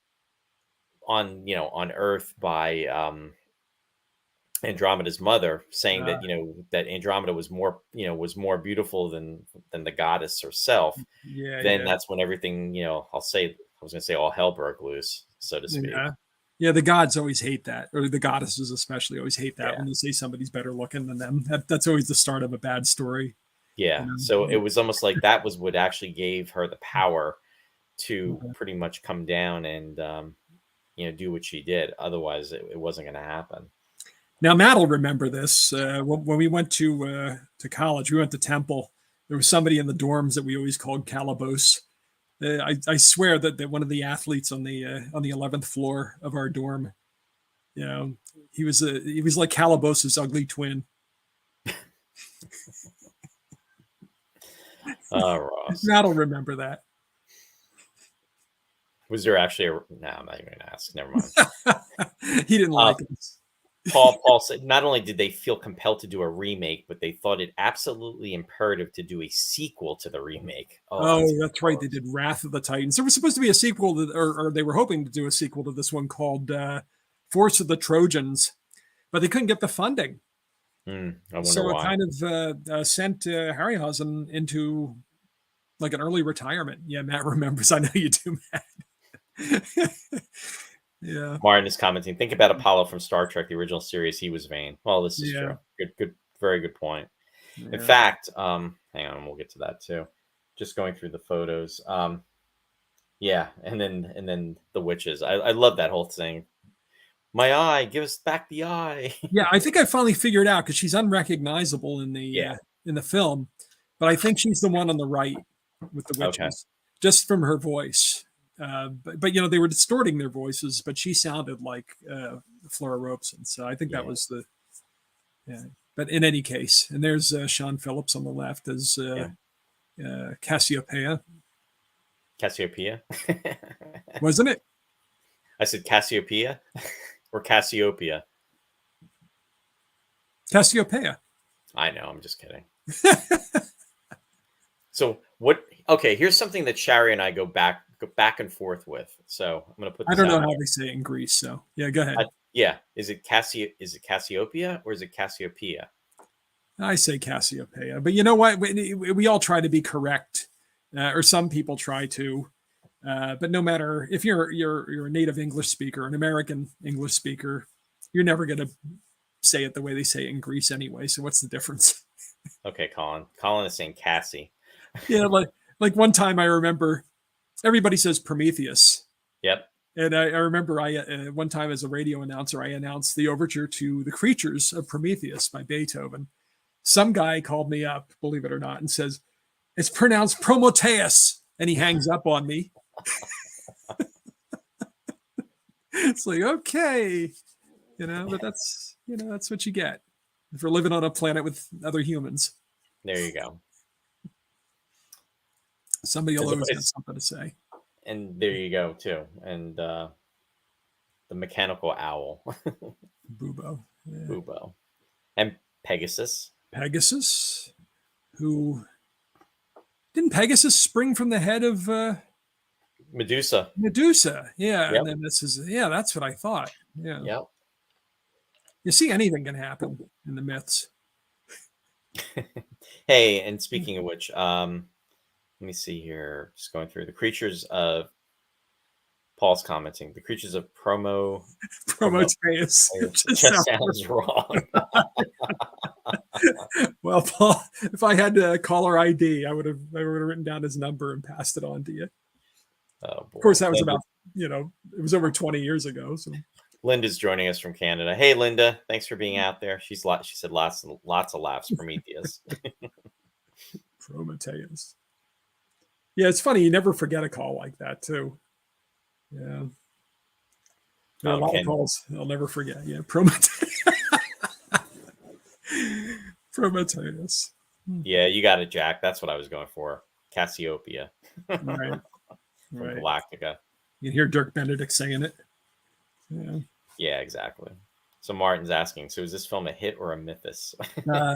A: Earth by Andromeda's mother, saying that Andromeda was more beautiful than the goddess herself. That's when everything, I was going to say all hell broke loose, so to speak.
B: Yeah, the gods always hate that, or the goddesses especially always hate that when they say somebody's better looking than them. That's always the start of a bad story.
A: Yeah, so it was almost like that was what actually gave her the power to pretty much come down and do what she did. Otherwise, it wasn't going to happen.
B: Now, Matt will remember this. When we went to college, we went to Temple. There was somebody in the dorms that we always called Calabos. I swear that one of the athletes on the 11th floor of our dorm, he was like Calabos's ugly twin.
A: Ross.
B: Matt will remember that.
A: Was there actually no, I'm not even going to ask. Never mind.
B: He didn't like it.
A: Paul said not only did they feel compelled to do a remake, but they thought it absolutely imperative to do a sequel to the remake.
B: Oh, that's right. They did Wrath of the Titans. There was supposed to be a sequel, or they were hoping to do a sequel to this one called Force of the Trojans, but they couldn't get the funding.
A: I wonder
B: so
A: why.
B: It kind of sent Harryhausen into like an early retirement. Yeah, Matt remembers. I know you do, Matt. Yeah.
A: Martin is commenting. Think about Apollo from Star Trek, the original series. He was vain. Well, this is true. Good, very good point. Yeah. In fact, hang on, we'll get to that too. Just going through the photos. Yeah, and then the witches. I love that whole thing. My eye, give us back the eye.
B: Yeah, I think I finally figured out because she's unrecognizable in the film, but I think she's the one on the right with the witches, just from her voice. But they were distorting their voices, but she sounded like Flora Robeson. So I think that was but in any case, and there's Sean Phillips on the left as Cassiopeia.
A: Cassiopeia?
B: Wasn't it?
A: I said Cassiopeia or Cassiopeia?
B: Cassiopeia.
A: I know, I'm just kidding. So what? Okay, here's something that Shari and I go back and forth with. So I'm going to put.
B: I don't know how they say it in Greece. So yeah, go ahead.
A: Is it Cassiopeia or is it Cassiopeia?
B: I say Cassiopeia, but you know what? We all try to be correct, or some people try to. But no matter if you're a native English speaker, an American English speaker, you're never going to say it the way they say it in Greece anyway. So what's the difference?
A: Okay, Colin. Colin is saying Cassie.
B: Yeah, like one time I remember everybody says Prometheus.
A: Yep.
B: And I remember one time as a radio announcer, I announced the overture to The Creatures of Prometheus by Beethoven. Some guy called me up, believe it or not, and says, it's pronounced Prometheus. And he hangs up on me. It's like, okay, but that's what you get if we're living on a planet with other humans.
A: There you go.
B: Somebody will
A: As
B: always have
A: opposed-
B: something to say.
A: And there you go too. And the mechanical owl,
B: Bubo. Yeah.
A: Bubo, and Pegasus.
B: Pegasus, who didn't Pegasus spring from the head of
A: Medusa.
B: Medusa? Yeah,
A: Yep.
B: and then that's what I thought. Yeah,
A: Yep.
B: you see, anything can happen in the myths.
A: Hey, and speaking of which, let me see here. Just going through the creatures of Paul's commenting. The creatures of
B: Prometheus
A: just sounds wrong.
B: Well, Paul, if I had caller ID, I would have written down his number and passed it on to you.
A: Oh, boy.
B: Of course, that was about it was over 20 years ago. So
A: Linda's joining us from Canada. Hey, Linda, thanks for being out there. She said lots of laughs, Prometheus.
B: Prometheus. Yeah, it's funny. You never forget a call like that, too. Yeah. There are a lot of calls I'll never forget. Yeah, Prometheus. Prometheus.
A: Yeah, you got it, Jack. That's what I was going for. Cassiopeia.
B: Right.
A: From
B: Right.
A: Galactica.
B: You hear Dirk Benedict saying it. Yeah.
A: Yeah, exactly. So Martin's asking, so is this film a hit or a mythos?
B: Hit or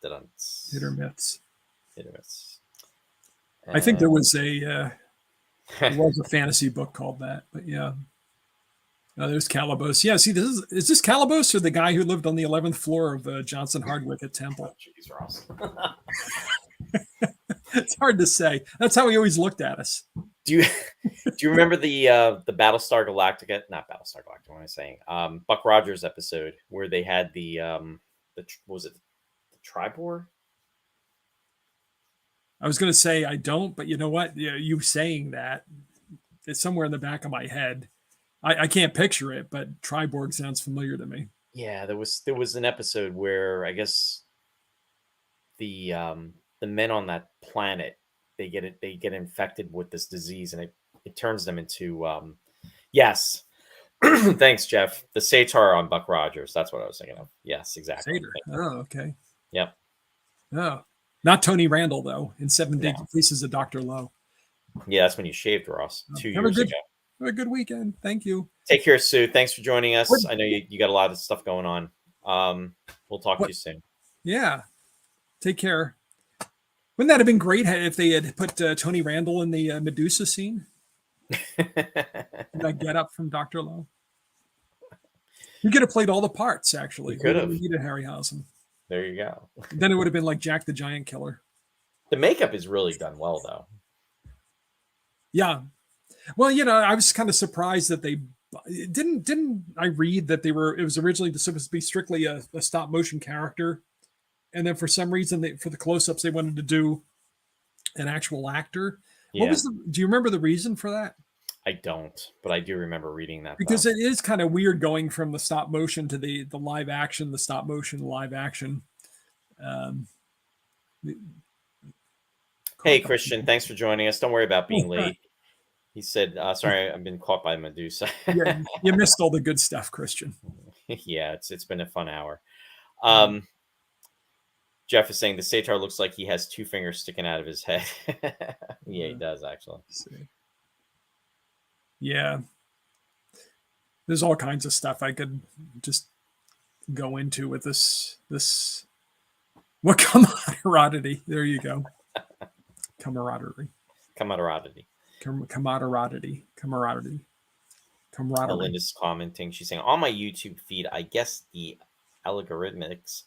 B: myths.
A: Hit or miss.
B: I think there was a fantasy book called that, but yeah. There's Calibos. Yeah, see, is this Calibos or the guy who lived on the 11th floor of Johnson Hardwick Temple?
A: Jeez, Ross.
B: It's hard to say. That's how he always looked at us.
A: Do you remember the Battlestar Galactica? Not Battlestar Galactica. What am I saying? Buck Rogers episode where they had the was it the Tribor?
B: I was going to say I don't, but you know what? Yeah, you saying that, it's somewhere in the back of my head. I can't picture it, but Triborg sounds familiar to me.
A: Yeah, there was an episode where I guess the men on that planet they get infected with this disease and it turns them into yes. Thanks, Jeff. The Satar on Buck Rogers. That's what I was thinking of. Yes, exactly.
B: Satyr. Oh, okay.
A: Yep.
B: Oh, not Tony Randall though. In 7 Deadly Pieces of Dr. Lowe.
A: Yeah, that's when you shaved, Ross. 2 years ago.
B: Have a good weekend. Thank you.
A: Take care, Sue. Thanks for joining us. I know you got a lot of stuff going on. We'll talk to you soon.
B: Yeah. Take care. Wouldn't that have been great if they had put Tony Randall in the Medusa scene? That get up from Dr. Lowe. You could have played all the parts, actually.
A: You could have.
B: We needed Harryhausen.
A: There you go.
B: Then it would have been like Jack the Giant Killer.
A: The makeup is really done well, though.
B: Yeah. Well, I was kind of surprised that they didn't I read that it was originally supposed to be strictly a stop motion character. And then for some reason, for the close-ups, they wanted to do an actual actor.
A: Yeah.
B: Do you remember the reason for that?
A: I don't, but I do remember reading that.
B: Because it is kind of weird going from the stop motion to the live action, the stop motion, live action.
A: Hey, Christian, thanks for joining us. Don't worry about being late. He said, sorry, I've been caught by Medusa.
B: Yeah, you missed all the good stuff, Christian.
A: Yeah, it's been a fun hour. Jeff is saying the Satar looks like he has 2 fingers sticking out of his head. Yeah, he does, actually.
B: Yeah. There's all kinds of stuff I could just go into with this. What camaraderie? There you go. Camaraderie.
A: Melinda's commenting. She's saying, on my YouTube feed, I guess the algorithmics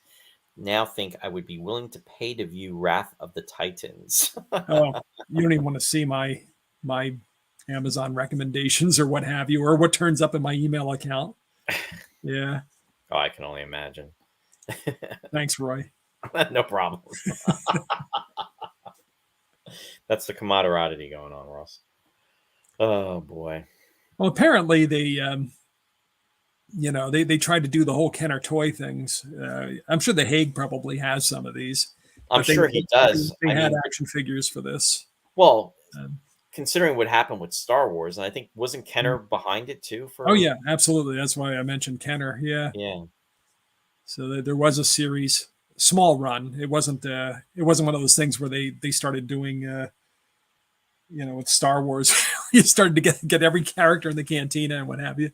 A: now think I would be willing to pay to view Wrath of the Titans.
B: Oh, you don't even want to see my Amazon recommendations or what have you, or what turns up in my email account. Yeah.
A: Oh, I can only imagine.
B: Thanks, Roy.
A: No problem. That's the camaraderie going on, Ross. Oh boy.
B: Well, apparently they tried to do the whole Kenner toy things. I'm sure the Hague probably has some of these.
A: I'm sure he does.
B: They had action figures for this.
A: Well, considering what happened with Star Wars, and I think wasn't Kenner behind it too?
B: Oh yeah, absolutely. That's why I mentioned Kenner. Yeah.
A: Yeah.
B: So there was a series small run. It wasn't one of those things where they started doing with Star Wars. You started to get every character in the cantina and what have you.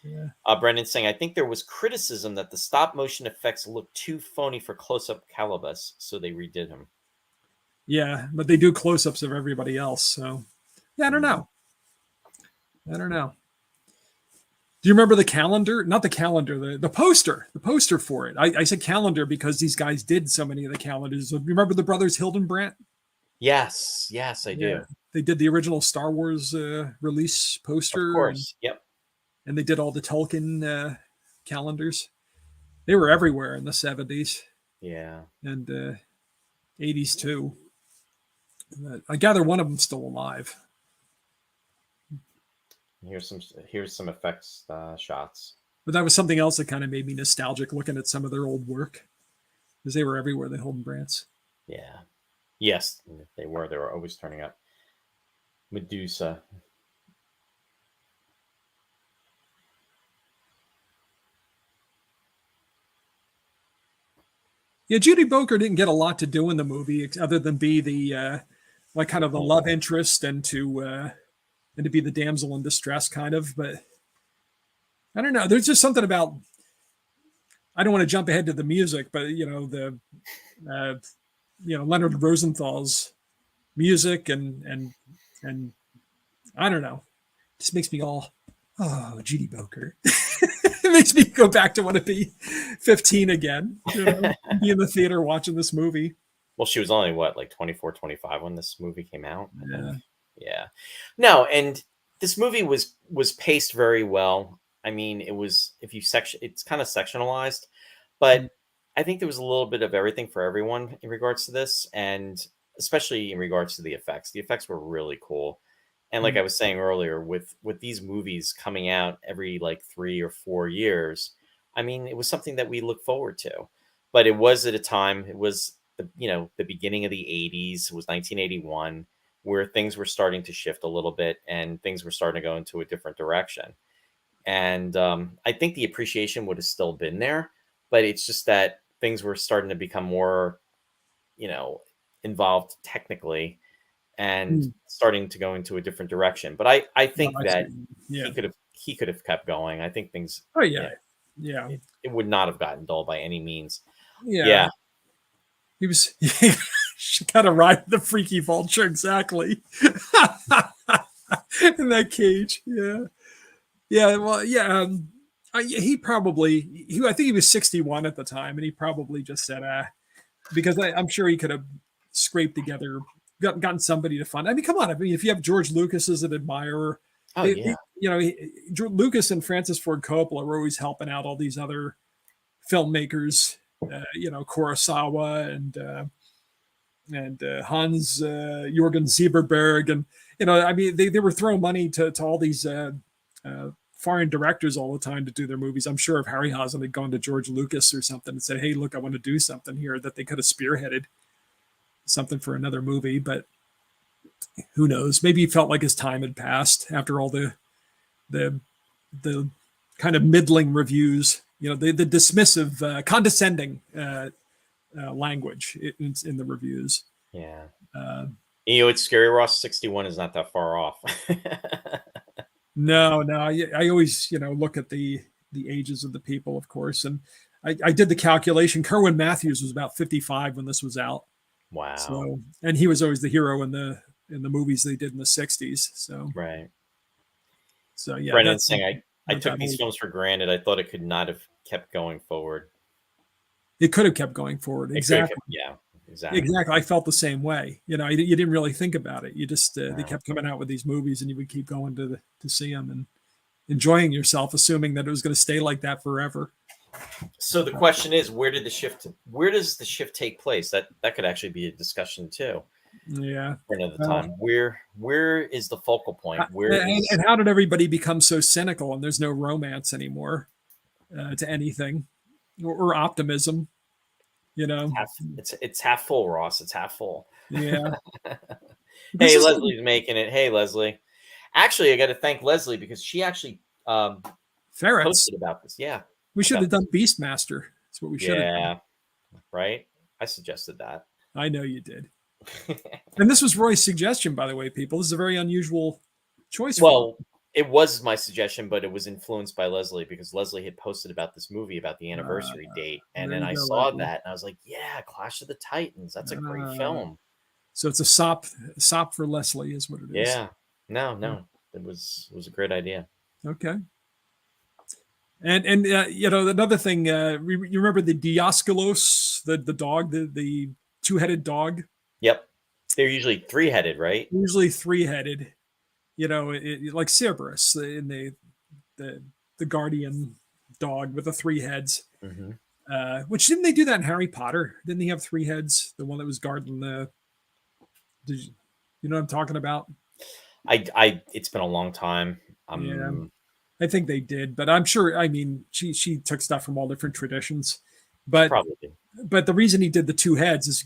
B: Yeah.
A: Brendan saying, I think there was criticism that the stop motion effects looked too phony for close-up Calibus, so they redid him.
B: Yeah, but they do close-ups of everybody else. So, yeah, I don't know. Do you remember the calendar? Not the calendar, the poster. The poster for it. I said calendar because these guys did so many of the calendars. Remember the brothers Hildenbrandt?
A: Yes, I do.
B: Yeah. They did the original Star Wars release poster.
A: Of course, yep.
B: And they did all the Tolkien calendars. They were everywhere in the 70s.
A: Yeah.
B: And 80s too. I gather one of them's still alive.
A: Here's some effects shots.
B: But that was something else that kind of made me nostalgic looking at some of their old work. Because they were everywhere, the Hildenbrandts.
A: Yeah. Yes, they were. They were always turning up. Medusa.
B: Yeah, Judi Bowker didn't get a lot to do in the movie other than be the like kind of the love interest and to be the damsel in distress kind of. But I don't know. There's just something about. I don't want to jump ahead to the music, but Leonard Rosenthal's music and I don't know, it just makes me all Judi Bowker. It makes me go back to want to be 15 again, be in the theater watching this movie.
A: Well, she was only like 24, 25 when this movie came out.
B: Yeah.
A: No, and this movie was paced very well. I mean, it was it's kind of sectionalized, but I think there was a little bit of everything for everyone in regards to this, and especially in regards to the effects. The effects were really cool. And like I was saying earlier, with these movies coming out every like 3 or 4 years, I mean, it was something that we look forward to. But it was at a time, it was the beginning of the 80s, it was 1981, where things were starting to shift a little bit and things were starting to go into a different direction. And I think the appreciation would have still been there, but it's just that things were starting to become more, involved technically and starting to go into a different direction. But I think that he could have kept going. I think things.
B: Oh yeah.
A: It would not have gotten dull by any means.
B: Yeah. He was. She got to ride the freaky vulture exactly in that cage. Yeah. Yeah. Well. Yeah. I think he was 61 at the time, and he probably just said, because I'm sure he could have scraped together, gotten somebody to fund. I mean, come on. I mean, if you have George Lucas as an admirer, Lucas and Francis Ford Coppola were always helping out all these other filmmakers, Kurosawa and Hans Jürgen Zieberberg, and I mean, they were throwing money to all these foreign directors all the time to do their movies. I'm sure if Harryhausen had gone to George Lucas or something and said, "Hey, look, I want to do something here," that they could have spearheaded something for another movie. But who knows? Maybe he felt like his time had passed after all the kind of middling reviews, the dismissive, condescending language in the reviews.
A: Yeah. It's scary. Ross 61 is not that far off.
B: No. I always, look at the ages of the people, of course. And I did the calculation. Kerwin Matthews was about 55 when this was out.
A: Wow.
B: So, and he was always the hero in the movies they did in the 60s. So,
A: right.
B: So, yeah.
A: Brendan's saying, I took these films for granted. I thought it could not have kept going forward.
B: It could have kept going forward. Exactly.
A: Exactly.
B: I felt the same way. You didn't really think about it. You just they kept coming out with these movies, and you would keep going to see them and enjoying yourself, assuming that it was going to stay like that forever.
A: So the question is, where does the shift take place? That could actually be a discussion too.
B: Yeah.
A: For another time. Where is the focal point?
B: And how did everybody become so cynical and there's no romance anymore to anything or optimism?
A: It's half full, Ross. It's half full.
B: Yeah.
A: Hey, Leslie's making it. Hey, Leslie. Actually, I got to thank Leslie because she actually
B: Ferrets
A: posted about this. Yeah.
B: We should have done Beastmaster. That's what we should have done.
A: right? I suggested that.
B: I know you did. And this was Roy's suggestion, by the way, people. This is a very unusual choice for
A: Well, it was my suggestion, but it was influenced by Leslie because Leslie had posted about this movie about the anniversary date. And
B: there
A: then
B: you
A: I
B: go,
A: saw
B: Leslie.
A: that and I was like, yeah, Clash of the Titans. That's a great
B: Uh,
A: film.
B: So it's a sop for Leslie is what it is.
A: Yeah. No. It was a great idea.
B: Okay. And another thing, you remember the Diosculos, the dog, the two-headed dog?
A: Yep. They're usually three-headed, right?
B: Usually three-headed. Like Cerberus in the guardian dog with the three heads.
A: Mm-hmm.
B: Which didn't they do that in Harry Potter? Didn't he have three heads? The one that was guarding the. Did you know what I'm talking about?
A: It's been a long time.
B: Yeah, I think they did, but I'm sure. I mean, she took stuff from all different traditions, but
A: probably.
B: But the reason he did the two heads is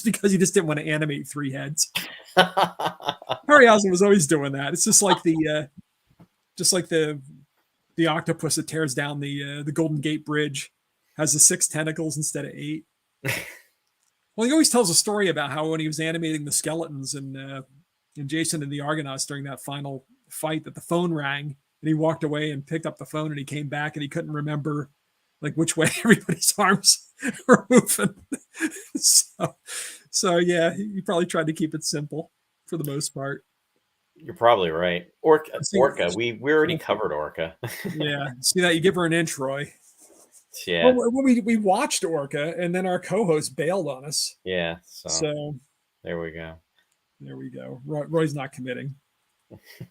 B: because he just didn't want to animate three heads. Harryhausen was always doing that. It's just like the octopus that tears down the Golden Gate Bridge has the 6 tentacles instead of 8. Well, he always tells a story about how when he was animating the skeletons in Jason and the Argonauts during that final fight, that the phone rang and he walked away and picked up the phone and he came back and he couldn't remember like which way everybody's arms were moving. So yeah, he probably tried to keep it simple for the most part.
A: You're probably right. Orca. We already covered Orca.
B: Yeah, see that? You give her an inch, Roy.
A: Yeah.
B: Well, we watched Orca, and then our co-host bailed on us.
A: Yeah.
B: So
A: there we go.
B: There we go. Roy's not committing.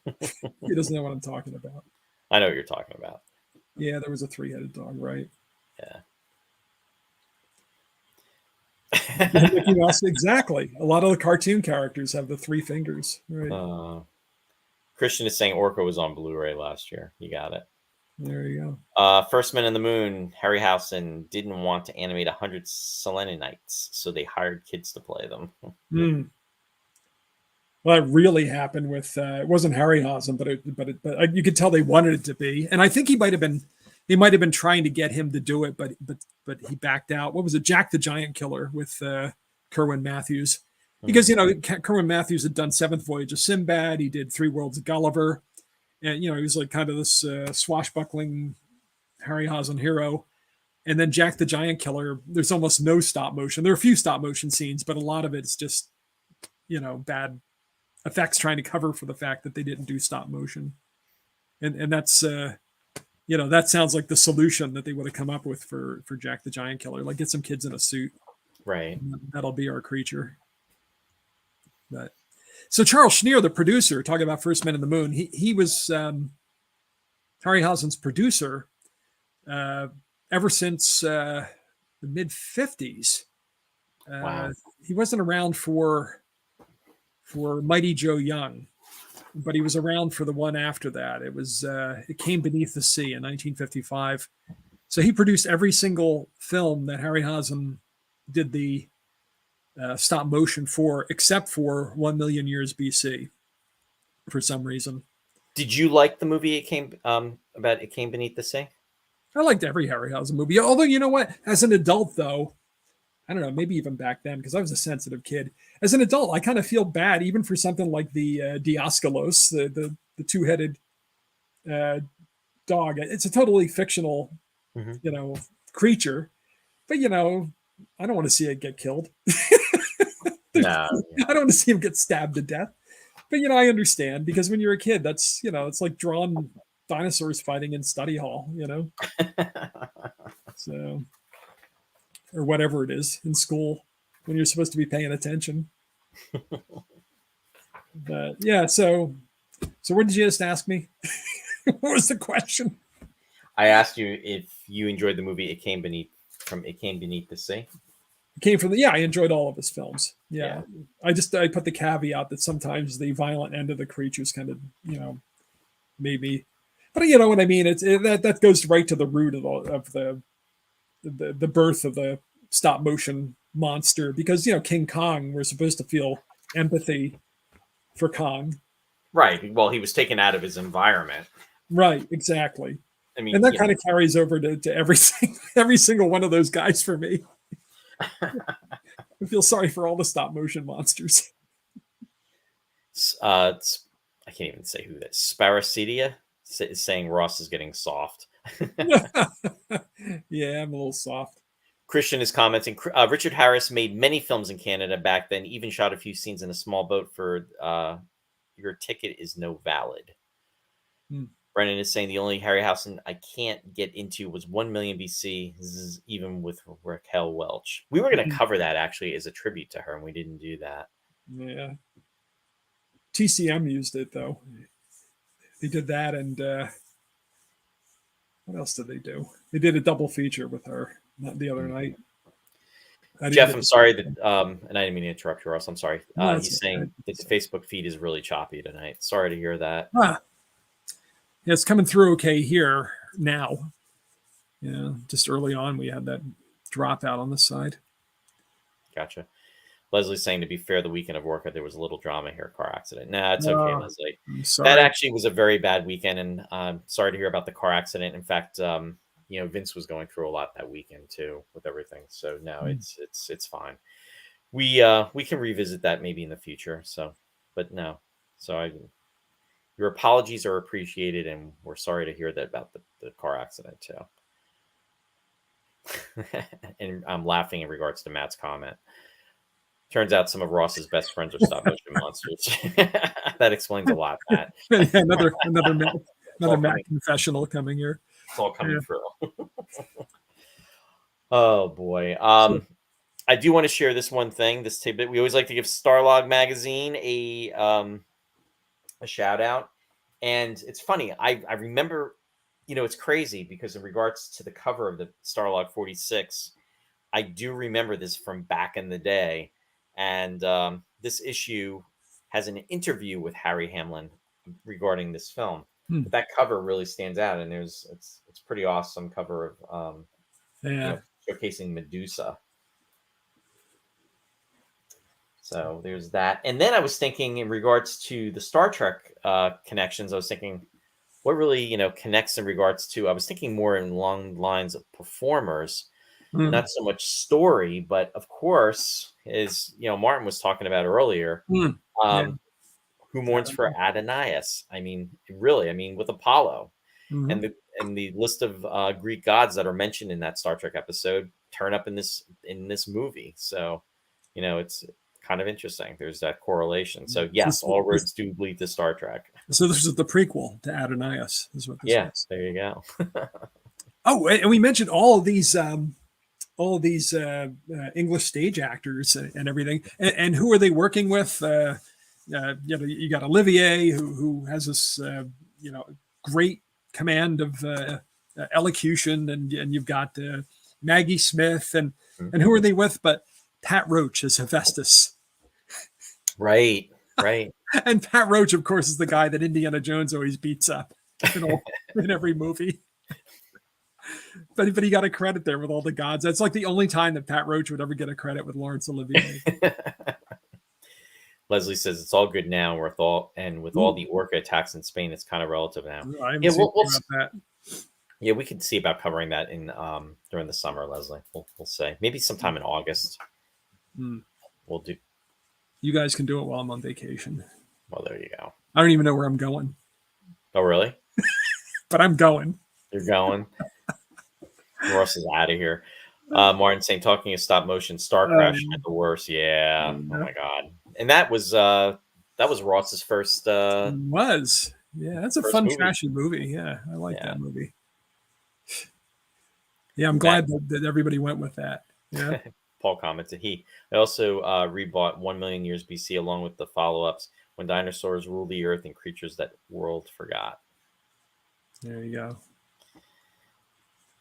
B: He doesn't know what I'm talking about.
A: I know what you're talking about.
B: Yeah, there was a 3-headed dog, right?
A: Yeah.
B: Mickey Mouse, exactly. A lot of the cartoon characters have the 3 fingers. Right.
A: Christian is saying Orca was on Blu-ray last year. You got it.
B: There you go.
A: First Men in the Moon, Harryhausen didn't want to animate 100 Selenites, so they hired kids to play them.
B: Well, that really happened with it wasn't Harryhausen, but you could tell they wanted it to be, and I think they might have been trying to get him to do it, but he backed out. What was it, Jack the Giant Killer with Kerwin Matthews? Because Kerwin Matthews had done Seventh Voyage of Sinbad, he did 3 Worlds of Gulliver, and he was like kind of this swashbuckling Harryhausen hero. And then Jack the Giant Killer, there's almost no stop motion. There are a few stop motion scenes, but a lot of it's just bad effects trying to cover for the fact that they didn't do stop motion. And that's that sounds like the solution that they would have come up with for Jack the Giant Killer. Like, get some kids in a suit.
A: Right.
B: That'll be our creature. But so Charles Schneer, the producer, talking about First Men in the Moon, he was Harryhausen's producer ever since the mid 50s.
A: Wow.
B: He wasn't around for Mighty Joe Young, but he was around for the one after that. It was It Came Beneath the Sea in 1955. So he produced every single film that Harryhausen did the stop motion for, except for 1 Million Years BC, for some reason.
A: Did you like the movie It Came Beneath the Sea?
B: I liked every Harryhausen movie. Although, you know what? As an adult, though, I don't know, maybe even back then, because I was a sensitive kid. As an adult, I kind of feel bad, even for something like the Diosculos, the 2-headed dog. It's a totally fictional, creature. But, I don't want to see it get killed.
A: No.
B: I don't want to see him get stabbed to death. But, I understand, because when you're a kid, that's, it's like drawn dinosaurs fighting in study hall, So, or whatever it is in school when you're supposed to be paying attention. But yeah, so what did you just ask me? What was the question?
A: I asked you if you enjoyed the movie It Came Beneath the Sea.
B: It came from I enjoyed all of his films. Yeah. I put the caveat that sometimes the violent end of the creatures kind of, maybe, but you know what I mean? That goes right to the root of the birth of the stop motion monster, because King Kong, we're supposed to feel empathy for Kong,
A: right? Well, he was taken out of his environment,
B: right? Exactly.
A: I mean,
B: and that kind of carries over to every single one of those guys for me. I feel sorry for all the stop motion monsters.
A: I can't even say who that. Sparacida is saying Ross is getting soft.
B: Yeah, I'm a little soft.
A: Christian is commenting. Richard Harris made many films in Canada back then. Even shot a few scenes in a small boat for Your Ticket Is No Valid. Brennan is saying the only Harryhausen I can't get into was 1 million BC. This is even with Raquel Welch. We were going to cover that actually as a tribute to her, and we didn't do that.
B: Yeah. TCM used it though. They did that, and what else did they do? They did a double feature with her the other night.
A: Jeff, I'm sorry that, and I didn't mean to interrupt you, Ross. I'm sorry.
B: No,
A: he's saying that the Facebook feed is really choppy tonight. Sorry to hear that.
B: Yeah, it's coming through okay here now. Yeah, just early on we had that dropout on the side.
A: Gotcha. Leslie's saying, to be fair, the weekend of work, there was a little drama here, car accident. Nah, it's okay, Leslie.
B: I'm sorry.
A: That actually was a very bad weekend, and I'm sorry to hear about the car accident. In fact, Vince was going through a lot that weekend too with everything. So no, it's fine. We can revisit that maybe in the future. So, but no. So your apologies are appreciated, and we're sorry to hear that about the car accident too. And I'm laughing in regards to Matt's comment. Turns out some of Ross's best friends are stop motion monsters. That explains a lot, Matt.
B: Yeah, another Matt confessional coming here.
A: It's all coming through. Oh boy. I do want to share this one thing, this tidbit. We always like to give Starlog magazine a shout out. And it's funny. I remember, it's crazy because in regards to the cover of the Starlog 46, I do remember this from back in the day. And this issue has an interview with Harry Hamlin regarding this film. But that cover really stands out, and it's pretty awesome cover of showcasing Medusa. So there's that. And then I was thinking in regards to the Star Trek connections, I was thinking what really connects in regards to. I was thinking more along the lines of performers. Not so much story, but of course, as Martin was talking about earlier, who mourns for Adonais? I mean, really, with Apollo and the list of Greek gods that are mentioned in that Star Trek episode turn up in this movie. So, it's kind of interesting. There's that correlation. So yes, all roads do lead to Star Trek.
B: So this is the prequel to Adonais, is what this is.
A: There you go.
B: Oh, and we mentioned all these English stage actors and everything. And who are they working with? You got Olivier, who has this great command of elocution, and you've got Maggie Smith, and who are they with? But Pat Roach as Hephaestus.
A: Right.
B: And Pat Roach, of course, is the guy that Indiana Jones always beats up in every movie. But he got a credit there with all the gods. That's like the only time that Pat Roach would ever get a credit with Lawrence Olivier.
A: Leslie says it's all good now. With all the orca attacks in Spain, it's kind of relative now. We could see about covering that in during the summer, Leslie. We'll say maybe sometime in August. We'll do.
B: You guys can do it while I'm on vacation.
A: Well, there you go.
B: I don't even know where I'm going.
A: Oh, really?
B: But I'm going.
A: You're going. Ross is out of here. Martin saying, talking of stop motion, Star Crash at the worst. Yeah. Oh my God. And that was Ross's first.
B: Was. Yeah, that's a fun, trashy movie. Yeah, I like that movie. Yeah, I'm glad that everybody went with that. Yeah.
A: Paul commented, I also rebought 1 million years BC along with the follow-ups when dinosaurs ruled the earth and creatures that world forgot.
B: There you go.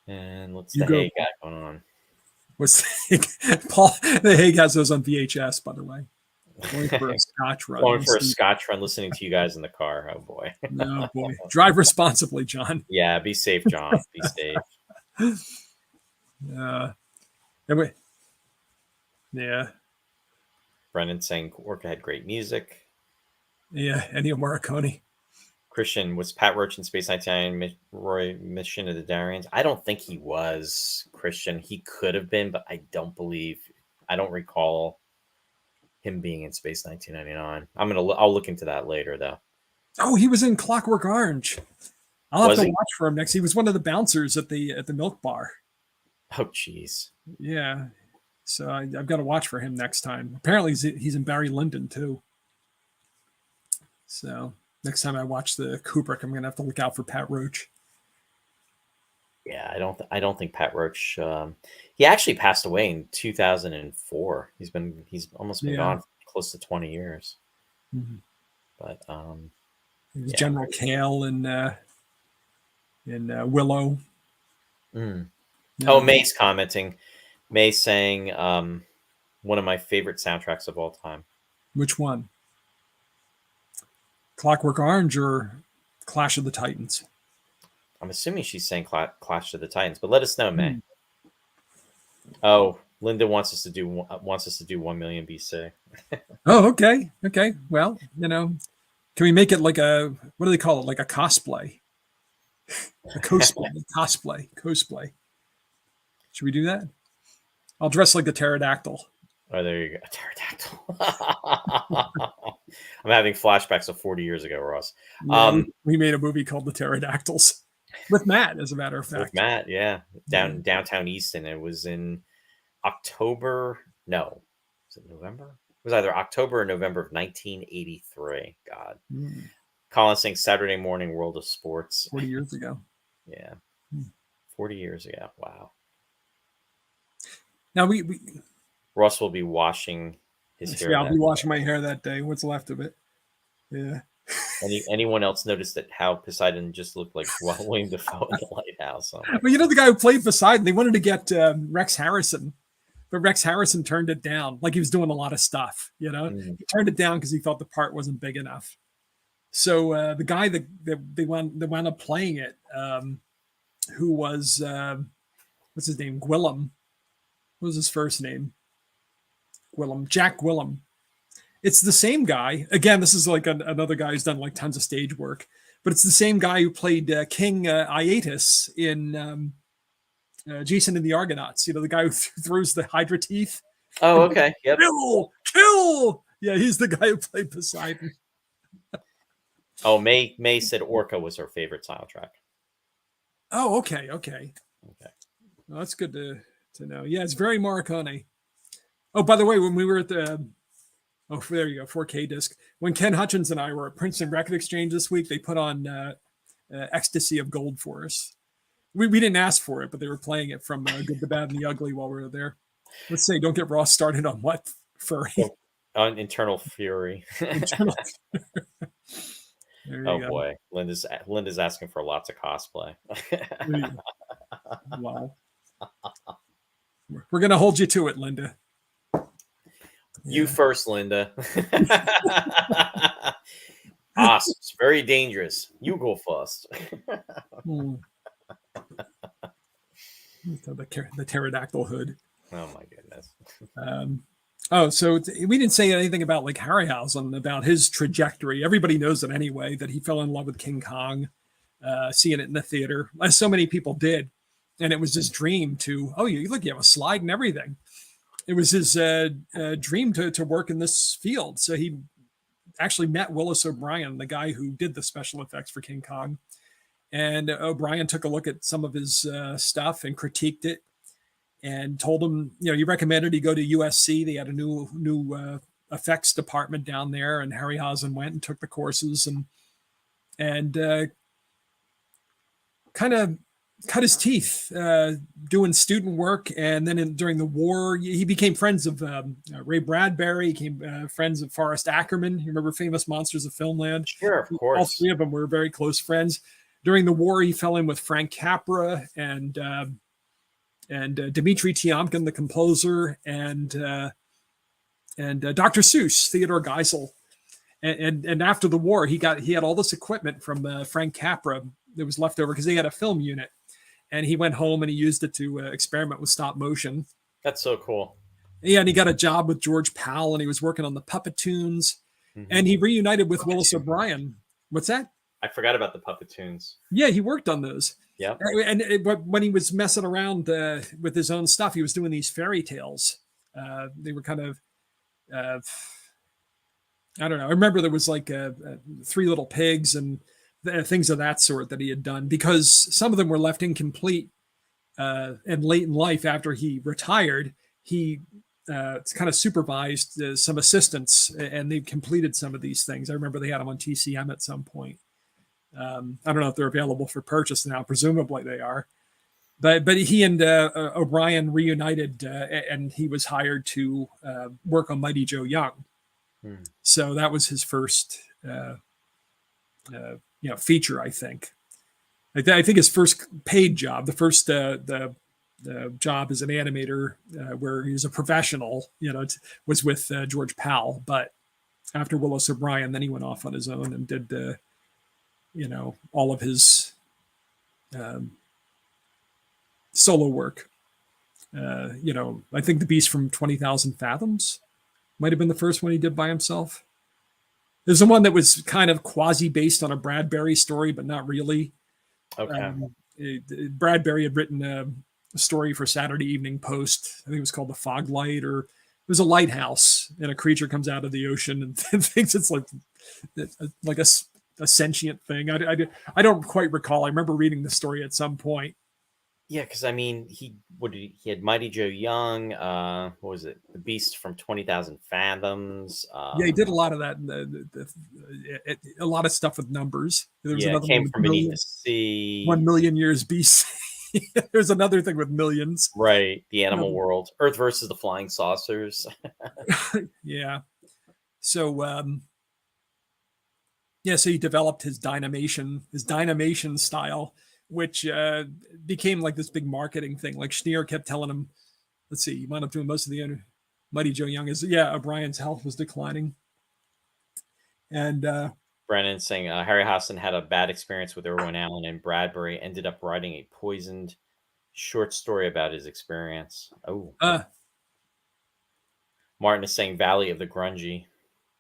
A: And what's the Hague got going on?
B: What's Paul? The Hague has those on VHS, by the way. Going for a Scotch run.
A: Listening to you guys in the car. Oh boy.
B: No boy. Drive responsibly, John.
A: Yeah, be safe, John. Be safe.
B: Yeah.
A: Brendan saying Orca had great music.
B: Yeah, Ennio Morricone.
A: Christian, was Pat Roach in Space 99 Roy Mission of the Darians? I don't think he was, Christian. He could have been, but I don't recall him being in Space 1999. I'll look into that later, though.
B: Oh, he was in Clockwork Orange. I'll have
A: Was
B: to
A: he?
B: watch for him next. He was one of the bouncers at the milk bar.
A: Oh, jeez.
B: Yeah. So I've got to watch for him next time. Apparently he's in Barry Lyndon too. So next time I watch the Kubrick, I'm going to have to look out for Pat Roach.
A: Yeah, I don't think Pat Roach. He actually passed away in 2004. He's almost been gone for close to 20 years.
B: Mm-hmm.
A: But
B: he was General Kale in Willow.
A: Mm. Oh, May's commenting. May saying one of my favorite soundtracks of all time.
B: Which one? Clockwork Orange or Clash of the Titans?
A: I'm assuming she's saying Clash of the Titans, but let us know, May. Oh, Linda wants us to do 1 million BC.
B: Oh, okay. Okay. Well, can we make it like what do they call it? Like a cosplay? A cosplay. Should we do that? I'll dress like a pterodactyl.
A: Oh, there you go. A pterodactyl. I'm having flashbacks of 40 years ago, Ross.
B: Yeah, we made a movie called The Pterodactyls with Matt, as a matter of fact.
A: With Matt, yeah. Downtown Easton. It was in October. No. Was it November? It was either October or November of 1983. God. Colin saying Saturday Morning World of Sports.
B: 40 years ago.
A: Yeah. 40 years ago. Wow.
B: Now we
A: Ross will be washing his hair.
B: Yeah, I'll be washing my hair that day. What's left of it. Yeah.
A: Anyone else noticed that how Poseidon just looked like William Dafoe in The Lighthouse?
B: Well, the guy who played Poseidon, they wanted to get Rex Harrison, but Rex Harrison turned it down. Like he was doing a lot of stuff, He turned it down because he thought the part wasn't big enough. So the guy that they wound up playing it, who was what's his name? Gwillem. What was his first name? Jack Gwillem. It's the same guy. Again, this is like another guy who's done like tons of stage work, but it's the same guy who played King Aeatus in Jason and the Argonauts. The guy who throws the Hydra teeth.
A: Oh, okay. Yep.
B: Kill. Yeah, he's the guy who played Poseidon.
A: Oh, May said Orca was her favorite soundtrack.
B: Oh, okay. Well, that's good to know. Yeah, it's very Morricone. Oh, by the way, when we were at the there you go, 4K disc. When Ken Hutchins and I were at Princeton Record Exchange this week, they put on Ecstasy of Gold for us. We didn't ask for it, but they were playing it from Good, the Bad, and the Ugly while we were there. Let's say, don't get Ross started on what furry.
A: On Internal Fury. Oh go. Boy, Linda's asking for lots of cosplay.
B: Wow. We're gonna hold you to it, Linda.
A: You first, Linda. It's very dangerous. You go first.
B: The pterodactyl hood.
A: Oh my goodness.
B: So we didn't say anything about like Harryhausen, about his trajectory. Everybody knows it anyway, that he fell in love with King Kong, seeing it in the theater, as so many people did. And it was his dream to, you have a slide and everything. It was his dream to work in this field. So he actually met Willis O'Brien, the guy who did the special effects for King Kong. And O'Brien took a look at some of his stuff and critiqued it and told him, he recommended he go to USC. They had a new effects department down there, and Harryhausen went and took the courses and kind of cut his teeth doing student work. And then during the war, he became friends of Ray Bradbury. He became friends of Forrest Ackerman. You remember Famous Monsters of Filmland?
A: Sure, of course.
B: All three of them were very close friends. During the war, he fell in with Frank Capra and Dmitri Tiomkin, the composer, and Dr. Seuss, Theodore Geisel. And after the war, he had all this equipment from Frank Capra that was left over because they had a film unit. And he went home and he used it to experiment with stop motion.
A: That's so cool.
B: Yeah, and he got a job with George Powell, and he was working on the Puppet Tunes. Mm-hmm. And he reunited with Willis O'Brien. What's that?
A: I forgot about the Puppetoons.
B: Yeah, he worked on those.
A: Yeah.
B: But when he was messing around with his own stuff, he was doing these fairy tales. They were kind of, I don't know. I remember there was like Three Little Pigs and things of that sort that he had done, because some of them were left incomplete. And late in life, after he retired, he kind of supervised some assistants, and they completed some of these things. I remember they had them on TCM at some point. I don't know if they're available for purchase now. Presumably they are. But he and O'Brien reunited, and he was hired to work on Mighty Joe Young. So that was his first, feature, I think. I think his first paid job, the first the job as an animator, where he was a professional, was with George Powell. But after Willis O'Brien, then he went off on his own and did, all of his solo work. I think The Beast from 20,000 Fathoms might have been the first one he did by himself. There's the one that was kind of quasi based on a Bradbury story, but not really.
A: Okay.
B: Bradbury had written a story for Saturday Evening Post. I think it was called The Fog Light, or it was a lighthouse, and a creature comes out of the ocean and thinks it's like a sentient thing. I don't quite recall. I remember reading the story at some point.
A: Yeah, because I mean, he had Mighty Joe Young. What was it? The Beast from 20,000 Fathoms.
B: Yeah, he did a lot of that. A lot of stuff with numbers. There was another
A: Came
B: one
A: from Beneath the Sea.
B: 1 million years BC. There's another thing with millions.
A: Right, the animal world. Earth versus the Flying Saucers.
B: Yeah. So, so he developed his Dynamation style, which became like this big marketing thing. Like Schneer kept telling him, let's see, he wound up doing most of the Mighty Joe Young. O'Brien's health was declining. And
A: Brennan saying Harryhausen had a bad experience with Irwin Allen, and Bradbury ended up writing a poisoned short story about his experience. Oh. Martin is saying Valley of the Grungy.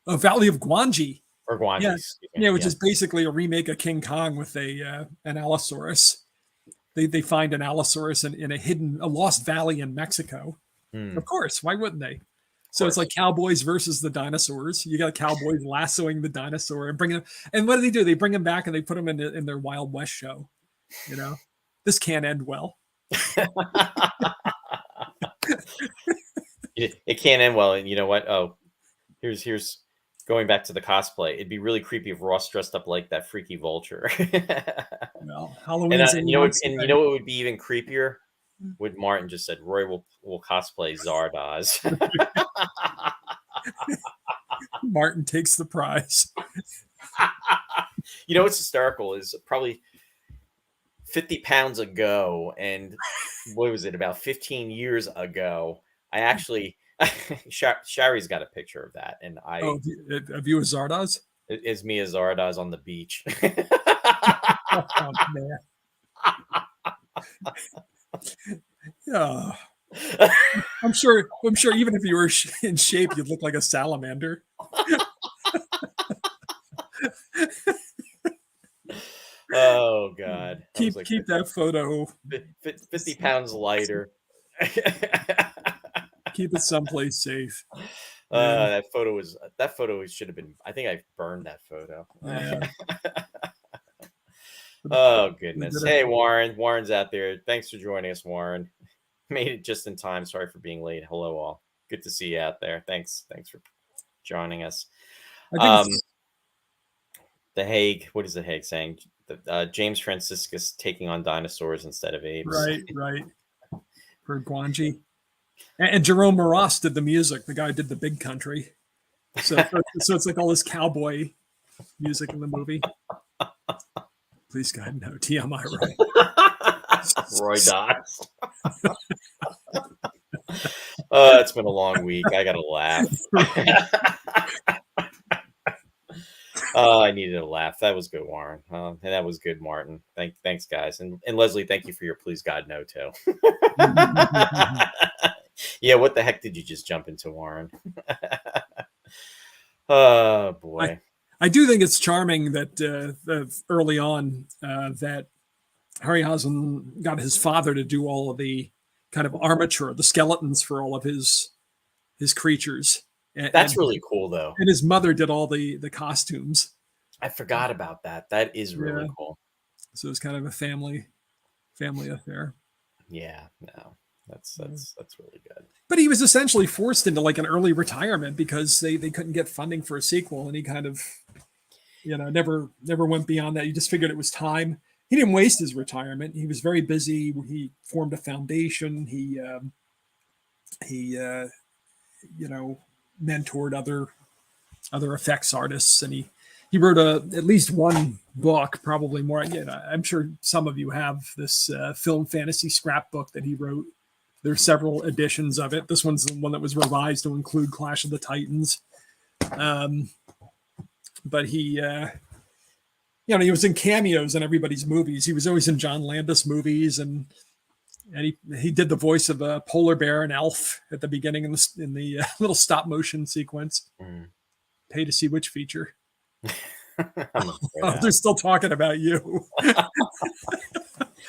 B: Oh, Valley of Gwangi.
A: Or Gwangi.
B: Yeah, which is basically a remake of King Kong with an Allosaurus. They find an Allosaurus in a lost valley in Mexico. Of course, why wouldn't they? So it's like cowboys versus the dinosaurs. You got cowboys lassoing the dinosaur and bringing him. And what do? They bring him back and they put him in their Wild West show. This can't end well.
A: It can't end well. And you know what? Oh, here's going back to the cosplay. It'd be really creepy if Ross dressed up like that freaky vulture.
B: Well, Halloween.
A: And you know what would be even creepier? Would Martin just said Roy will cosplay Zardoz.
B: Martin takes the prize.
A: What's hysterical is probably 50 pounds ago, and what was it, about 15 years ago, I actually Shari's got a picture of that, and
B: of you as Zardoz?
A: It is me as Zardoz on the beach.
B: Oh, man. Yeah. I'm sure even if you were in shape, you'd look like a salamander.
A: Oh God.
B: Keep that photo
A: 50 pounds lighter.
B: Keep it someplace safe.
A: That photo should have been, I think I burned that photo.
B: Yeah.
A: Oh goodness. Hey Warren's out there. Thanks for joining us, Warren. Made it just in time. Sorry for being late. Hello all. Good to see you out there. Thanks for joining us. The Hague, what is the Hague saying? James Franciscus taking on dinosaurs instead of apes.
B: Right. For Gwangi. And Jerome Moras did the music. The guy did the Big Country. So it's like all this cowboy music in the movie. Please God, no. TMI,
A: Roy Dots. It's been a long week. I gotta laugh. I needed a laugh. That was good, Warren. And that was good, Martin. Thanks, guys. And Leslie, thank you for your please God no too. Yeah, what the heck did you just jump into, Warren? Oh boy.
B: I do think it's charming that early on that Harryhausen got his father to do all of the kind of armature, the skeletons for all of his creatures,
A: That's really cool, though.
B: and his mother did all the costumes.
A: I forgot about that. That is really
B: Yeah.
A: cool.
B: So it's kind of a family affair.
A: Yeah, no, that's really good.
B: But he was essentially forced into like an early retirement because they couldn't get funding for a sequel, and he kind of, never went beyond that. He just figured it was time. He didn't waste his retirement. He was very busy. He formed a foundation. He mentored other effects artists, and he wrote at least one book, probably more. I'm sure some of you have this film fantasy scrapbook that he wrote. There's several editions of it. This one's the one that was revised to include Clash of the Titans. But he was in cameos in everybody's movies. He was always in John Landis movies, and he did the voice of a polar bear and Elf at the beginning in the little stop motion sequence. Pay to see which feature. They're still talking about you.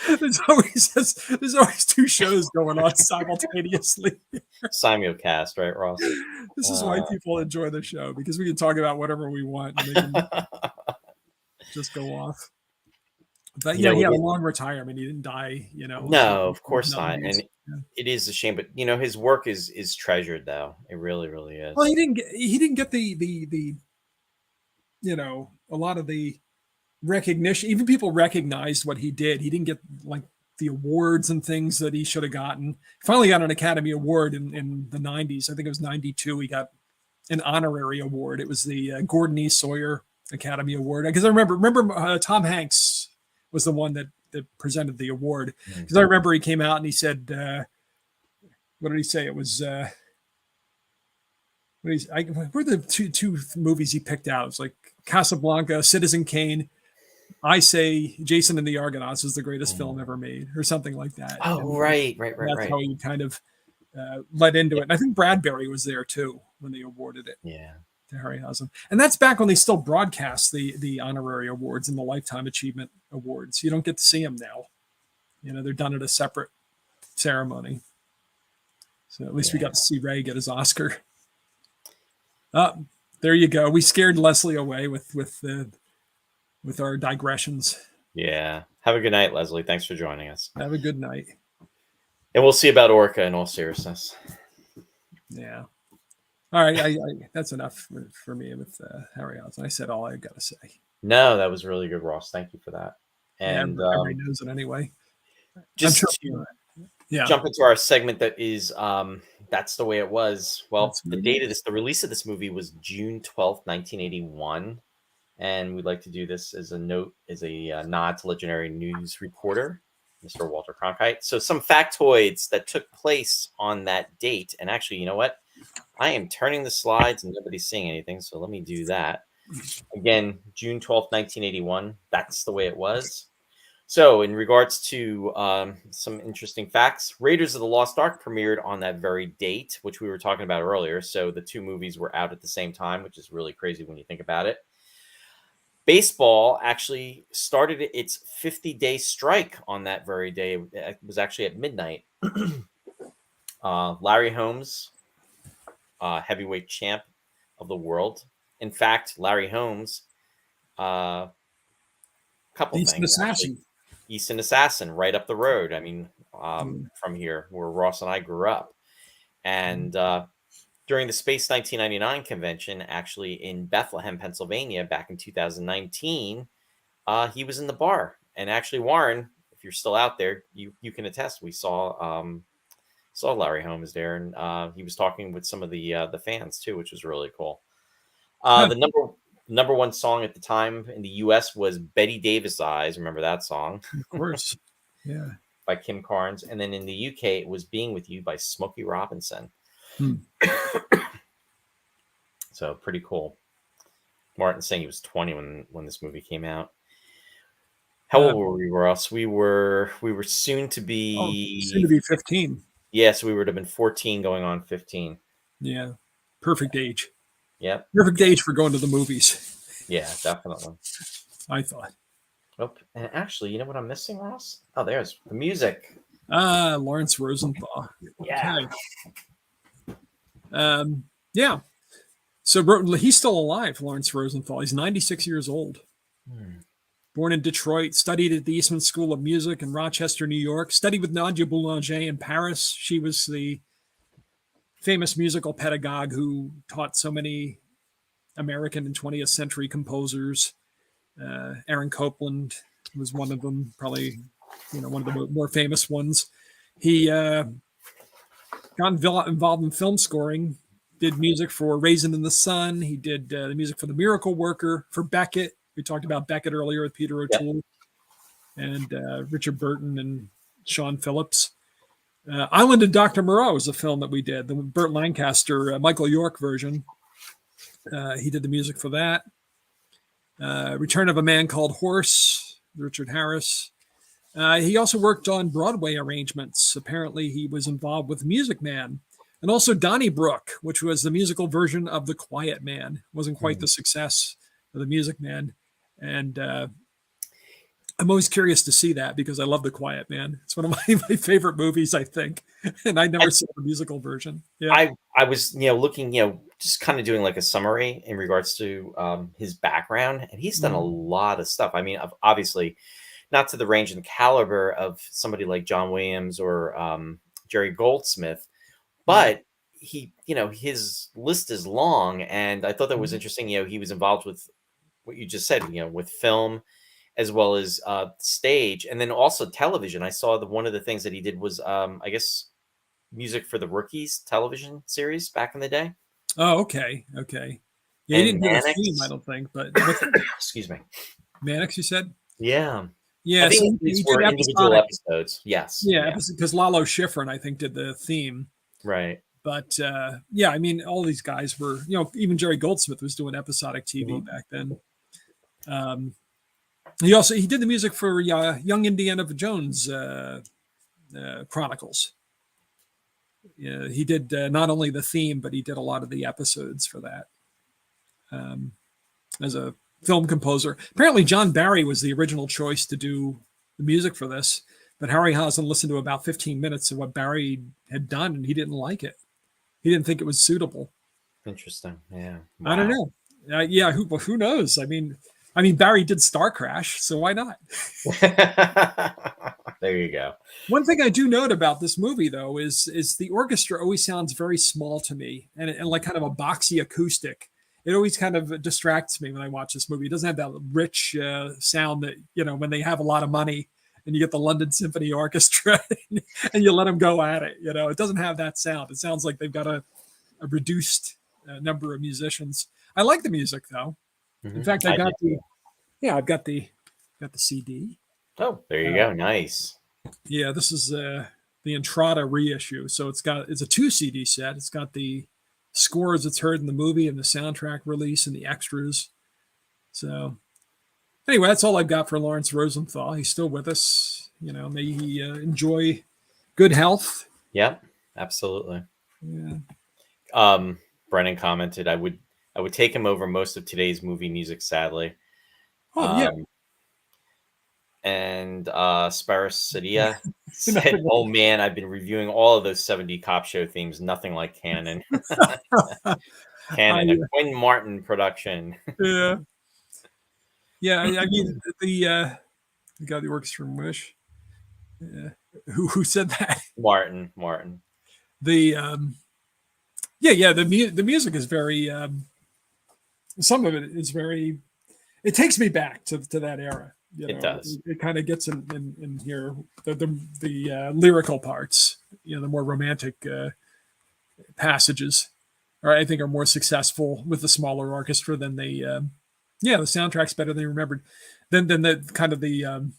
B: There's always two shows going on simultaneously.
A: Simulcast, right, Ross?
B: This is why people enjoy the show, because we can talk about whatever we want and they can just go off. But he had a long retirement. He didn't die,
A: No, of course not. And it is a shame, but his work is treasured, though. It really, really is.
B: Well, he didn't get the a lot of the recognition. Even people recognized what he did. He didn't get like the awards and things that he should have gotten. Finally got an Academy Award in the 90s. I think it was 92. He got an honorary award. It was the Gordon E. Sawyer Academy Award. Because I remember Tom Hanks was the one that presented the award. Because I remember he came out and he said, what did he say? It was what are the two movies he picked out? It was like Casablanca, Citizen Kane. I say Jason and the Argonauts is the greatest film ever made, or something like that.
A: Oh, and right.
B: That's how he kind of led into it. And I think Bradbury was there too when they awarded it.
A: Yeah,
B: to Harryhausen. And that's back when they still broadcast the honorary awards and the Lifetime Achievement Awards. You don't get to see them now. They're done at a separate ceremony. So at least we got to see Ray get his Oscar. There you go. We scared Leslie away with our digressions.
A: Yeah. Have a good night, Leslie. Thanks for joining us.
B: Have a good night.
A: And we'll see about Orca in all seriousness.
B: Yeah. All right. That's enough for me with Harryhausen. I said all I got to say.
A: No, that was really good, Ross. Thank you for that. And
B: everybody knows it anyway.
A: Just to jump into our segment that is That's the Way It Was. Well, the release of this movie was June 12th, 1981. And we'd like to do this as a nod to legendary news reporter, Mr. Walter Cronkite. So some factoids that took place on that date. And actually, you know what? I am turning the slides and nobody's seeing anything. So let me do that. Again, June 12th, 1981. That's the way it was. So in regards to some interesting facts, Raiders of the Lost Ark premiered on that very date, which we were talking about earlier. So the two movies were out at the same time, which is really crazy when you think about it. Baseball actually started its 50-day strike on that very day. It was actually at midnight. Larry Holmes, heavyweight champ of the world. In fact, Larry Holmes, couple
B: Eastern
A: things.
B: Assassin.
A: Eastern Assassin, right up the road. I mean, from here, where Ross and I grew up. And during the Space 1999 convention, actually in Bethlehem, Pennsylvania, back in 2019, he was in the bar. And actually, Warren, if you're still out there, you can attest. We saw Larry Holmes there, and he was talking with some of the fans too, which was really cool. The number one song at the time in the U.S. was Betty Davis Eyes. Remember that song?
B: Of course. Yeah.
A: By Kim Carnes. And then in the UK, it was Being With You by Smokey Robinson. So pretty cool. Martin saying he was 20 when this movie came out. How old were we, Ross? We were soon to be
B: 15.
A: Yeah, so we would have been 14 going on 15.
B: Yeah. Perfect age.
A: Yep.
B: Perfect age for going to the movies.
A: Yeah, definitely.
B: I thought.
A: Oh, and actually, you know what I'm missing, Ross? Oh, there's the music.
B: Lawrence Rosenthal.
A: Yeah.
B: Okay. Yeah. So he's still alive, Lawrence Rosenthal. He's 96 years old.
A: Hmm.
B: Born in Detroit, studied at the Eastman School of Music in Rochester, New York, studied with Nadia Boulanger in Paris. She was the famous musical pedagogue who taught so many American and 20th century composers. Aaron Copland was one of them, probably one of the more famous ones. He got involved in film scoring, did music for Raisin in the Sun. He did the music for The Miracle Worker, for Beckett. We talked about Beckett earlier with Peter O'Toole and Richard Burton and Sean Phillips. Island of Dr. Moreau is a film that we did, the Burt Lancaster, Michael York version. He did the music for that. Return of a Man Called Horse, Richard Harris. He also worked on Broadway arrangements. Apparently, he was involved with Music Man. And also Donnybrook, which was the musical version of The Quiet Man. It wasn't quite the success of The Music Man. And I'm always curious to see that because I love The Quiet Man. It's one of my favorite movies, I think. And I never saw the musical version. Yeah.
A: I was, looking, just kind of doing like a summary in regards to his background, and he's done a lot of stuff. I mean, obviously, not to the range and caliber of somebody like John Williams or Jerry Goldsmith, but he, his list is long, and I thought that was interesting. He was involved with what you just said, with film as well as stage, and then also television. I saw one of the things that he did was, I guess, music for the Rookies television series back in the day.
B: Oh, okay. Yeah, he didn't do the theme, I don't think, but
A: excuse me.
B: Mannix, you said?
A: Yeah.
B: Yeah,
A: I think
B: so
A: these
B: he
A: were
B: did
A: individual episodes. Yes.
B: Yeah, because Lalo Schifrin, I think, did the theme.
A: Right.
B: But yeah, I mean, all these guys were, even Jerry Goldsmith was doing episodic TV back then. He did the music for Young Indiana Jones Chronicles. Yeah, he did not only the theme, but he did a lot of the episodes for that. As a film composer, apparently John Barry was the original choice to do the music for this, but Harryhausen listened to about 15 minutes of what Barry had done, and he didn't like it. He didn't think it was suitable.
A: Interesting. Yeah. Wow.
B: I don't know. Yeah. Who knows? I mean, Barry did Star Crash, so why not?
A: There you go.
B: One thing I do note about this movie, though, is the orchestra always sounds very small to me, and like kind of a boxy acoustic. It always kind of distracts me when I watch this movie. It doesn't have that rich sound that, when they have a lot of money and you get the London Symphony Orchestra and you let them go at it. It doesn't have that sound. It sounds like they've got a reduced number of musicians. I like the music, though. In fact, I've got the CD.
A: Oh, there you go. Nice.
B: Yeah, this is the Entrada reissue. So it's a 2 CD set. It's got the scores that's heard in the movie and the soundtrack release and the extras. So anyway, that's all I've got for Lawrence Rosenthal. He's still with us. May he enjoy good health.
A: Yep, absolutely.
B: Yeah.
A: Brennan commented, I would take him over most of today's movie music, sadly.
B: Oh, yeah.
A: And Sparasidia said, "Oh man, I've been reviewing all of those 70 cop show themes. Nothing like Canon. Canon, a Quinn Martin production."
B: Yeah. I mean, the guy that works from Wish. Who said that?
A: Martin.
B: The the music is very. Some of it is very. It takes me back to that era.
A: It does.
B: It kind of gets in here the lyrical parts. The more romantic passages, or I think are more successful with the smaller orchestra than the soundtrack's better than remembered. Than the kind of the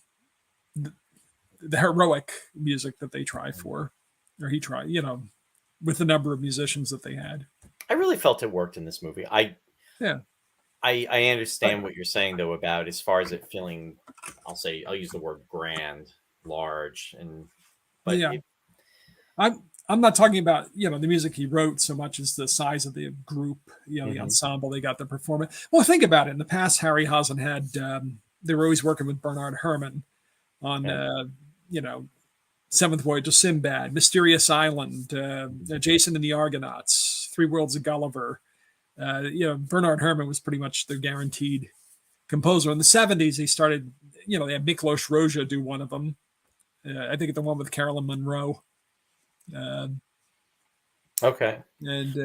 B: heroic music that they try for, or he tried. With the number of musicians that they had.
A: I really felt it worked in this movie. I understand what you're saying, though, about as far as it feeling, I'll use the word grand, large, but
B: yeah. I'm I'm not talking about, the music he wrote so much as the size of the group, the
A: Mhm.
B: ensemble they got to perform it. Well, think about it. In the past, Harryhausen had, they were always working with Bernard Herrmann on,
A: Yeah.
B: Seventh Voyage of Sinbad, Mysterious Island, Jason and the Argonauts, Three Worlds of Gulliver. Bernard Herrmann was pretty much the guaranteed composer. In the 70s, they started, they had Miklos Rozsa do one of them. I think the one with Carolyn Monroe.
A: Okay.
B: And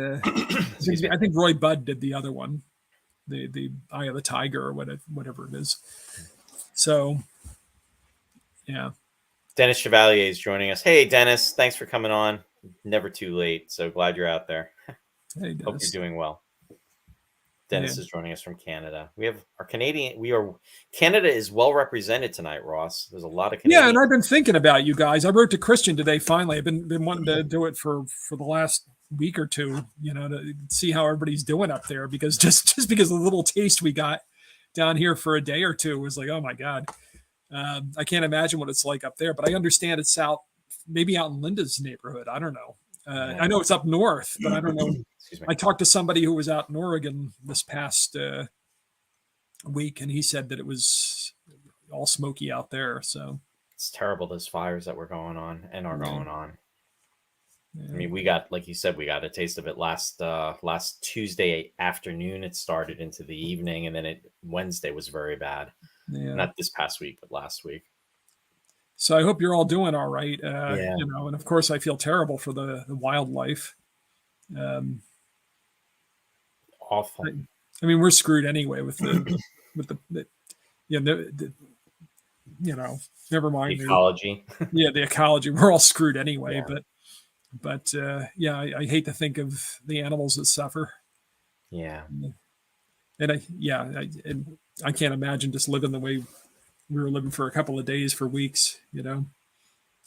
A: Excuse me.
B: I think Roy Budd did the other one, the Eye of the Tiger or whatever it is. So, yeah.
A: Dennis Chevalier is joining us. Hey, Dennis, thanks for coming on. Never too late. So glad you're out there.
B: Hey, Dennis.
A: Hope you're doing well. Dennis is joining us from Canada. We have our Canada is well represented tonight, Ross. There's a lot of Canadians.
B: Yeah, and I've been thinking about you guys. I wrote to Christian today. Finally, I've been wanting to do it for the last week or two. To see how everybody's doing up there, because just because of the little taste we got down here for a day or two was like, oh my god, I can't imagine what it's like up there. But I understand it's maybe out in Linda's neighborhood. I don't know. I know it's up north, but I don't know.
A: Excuse me.
B: I talked to somebody who was out in Oregon this past week, and he said that it was all smoky out there. So
A: it's terrible, those fires that were going on and are going on.
B: Yeah.
A: I mean, we got, like you said, we got a taste of it last Tuesday afternoon. It started into the evening, and then Wednesday was very bad.
B: Yeah.
A: Not this past week, but last week.
B: So I hope you're all doing all right.
A: Yeah.
B: And of course I feel terrible for the wildlife.
A: Awful.
B: I mean, we're screwed anyway with the never mind
A: the ecology.
B: The ecology. We're all screwed anyway.
A: Yeah.
B: But I hate to think of the animals that suffer.
A: Yeah.
B: And I can't imagine just living the way we were living for a couple of days, for weeks,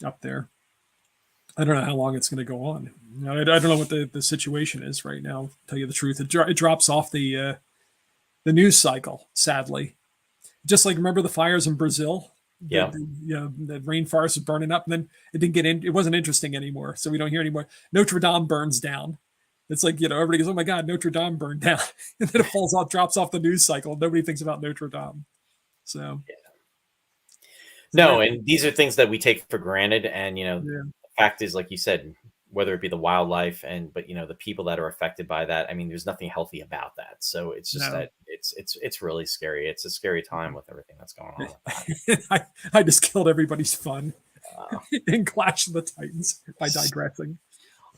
B: up there. I don't know how long it's going to go on. I don't know what the situation is right now. To tell you the truth, it drops off the news cycle, sadly. Just like, remember the fires in Brazil?
A: Yeah.
B: The rainforest is burning up, and then it didn't get in. It wasn't interesting anymore, so we don't hear anymore. Notre Dame burns down. It's like, everybody goes, "Oh my God, Notre Dame burned down," and then it falls off, drops off the news cycle. Nobody thinks about Notre Dame. So.
A: Yeah. No, and these are things that we take for granted, and the fact is, like you said, whether it be the wildlife but the people that are affected by that, I mean, there's nothing healthy about that. So it's just that it's really scary. It's a scary time with everything that's going on.
B: I just killed everybody's fun in Clash of the Titans by digressing.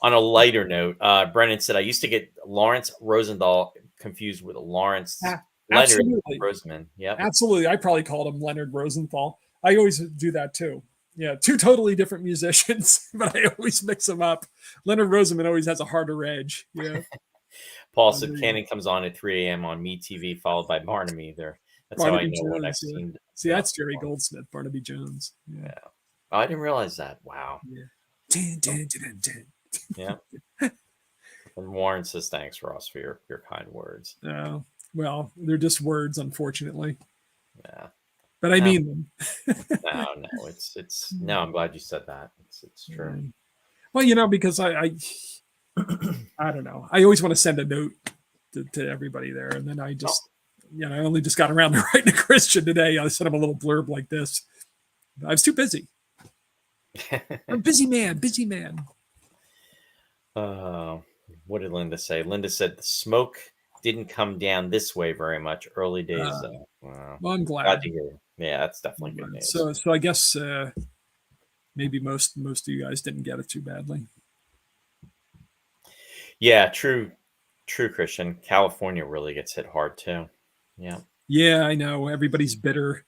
A: On a lighter note, Brennan said, I used to get Lawrence Rosenthal confused with Lawrence Leonard Rosenman. Yeah,
B: absolutely. I probably called him Leonard Rosenthal. I always do that too. Yeah, two totally different musicians, but I always mix them up. Leonard Rosenman always has a harder edge. Yeah.
A: Paul said Cannon comes on at 3 a.m. on MeTV, folled by Barnaby. That's
B: Barnaby
A: how I know
B: Jones,
A: what I've seen.
B: See, that's Jerry Goldsmith, Barnaby Jones.
A: Yeah. Oh, I didn't realize that. Wow.
B: Yeah.
A: Yeah. And Warren says, thanks, Ross, for your kind words.
B: Well, they're just words, unfortunately.
A: Yeah.
B: But I mean them.
A: No, it's no, I'm glad you said that. It's true.
B: Well, because I don't know. I always want to send a note to everybody there. And then I just, I only just got around to writing to Christian today. I sent him a little blurb like this. I was too busy. I'm a busy man.
A: What did Linda say? Linda said the smoke didn't come down this way very much early days.
B: Well, I'm glad
A: to hear. Yeah, that's definitely good news.
B: So I guess maybe most of you guys didn't get it too badly.
A: Yeah, true, Christian. California really gets hit hard too. Yeah,
B: I know. Everybody's bitter.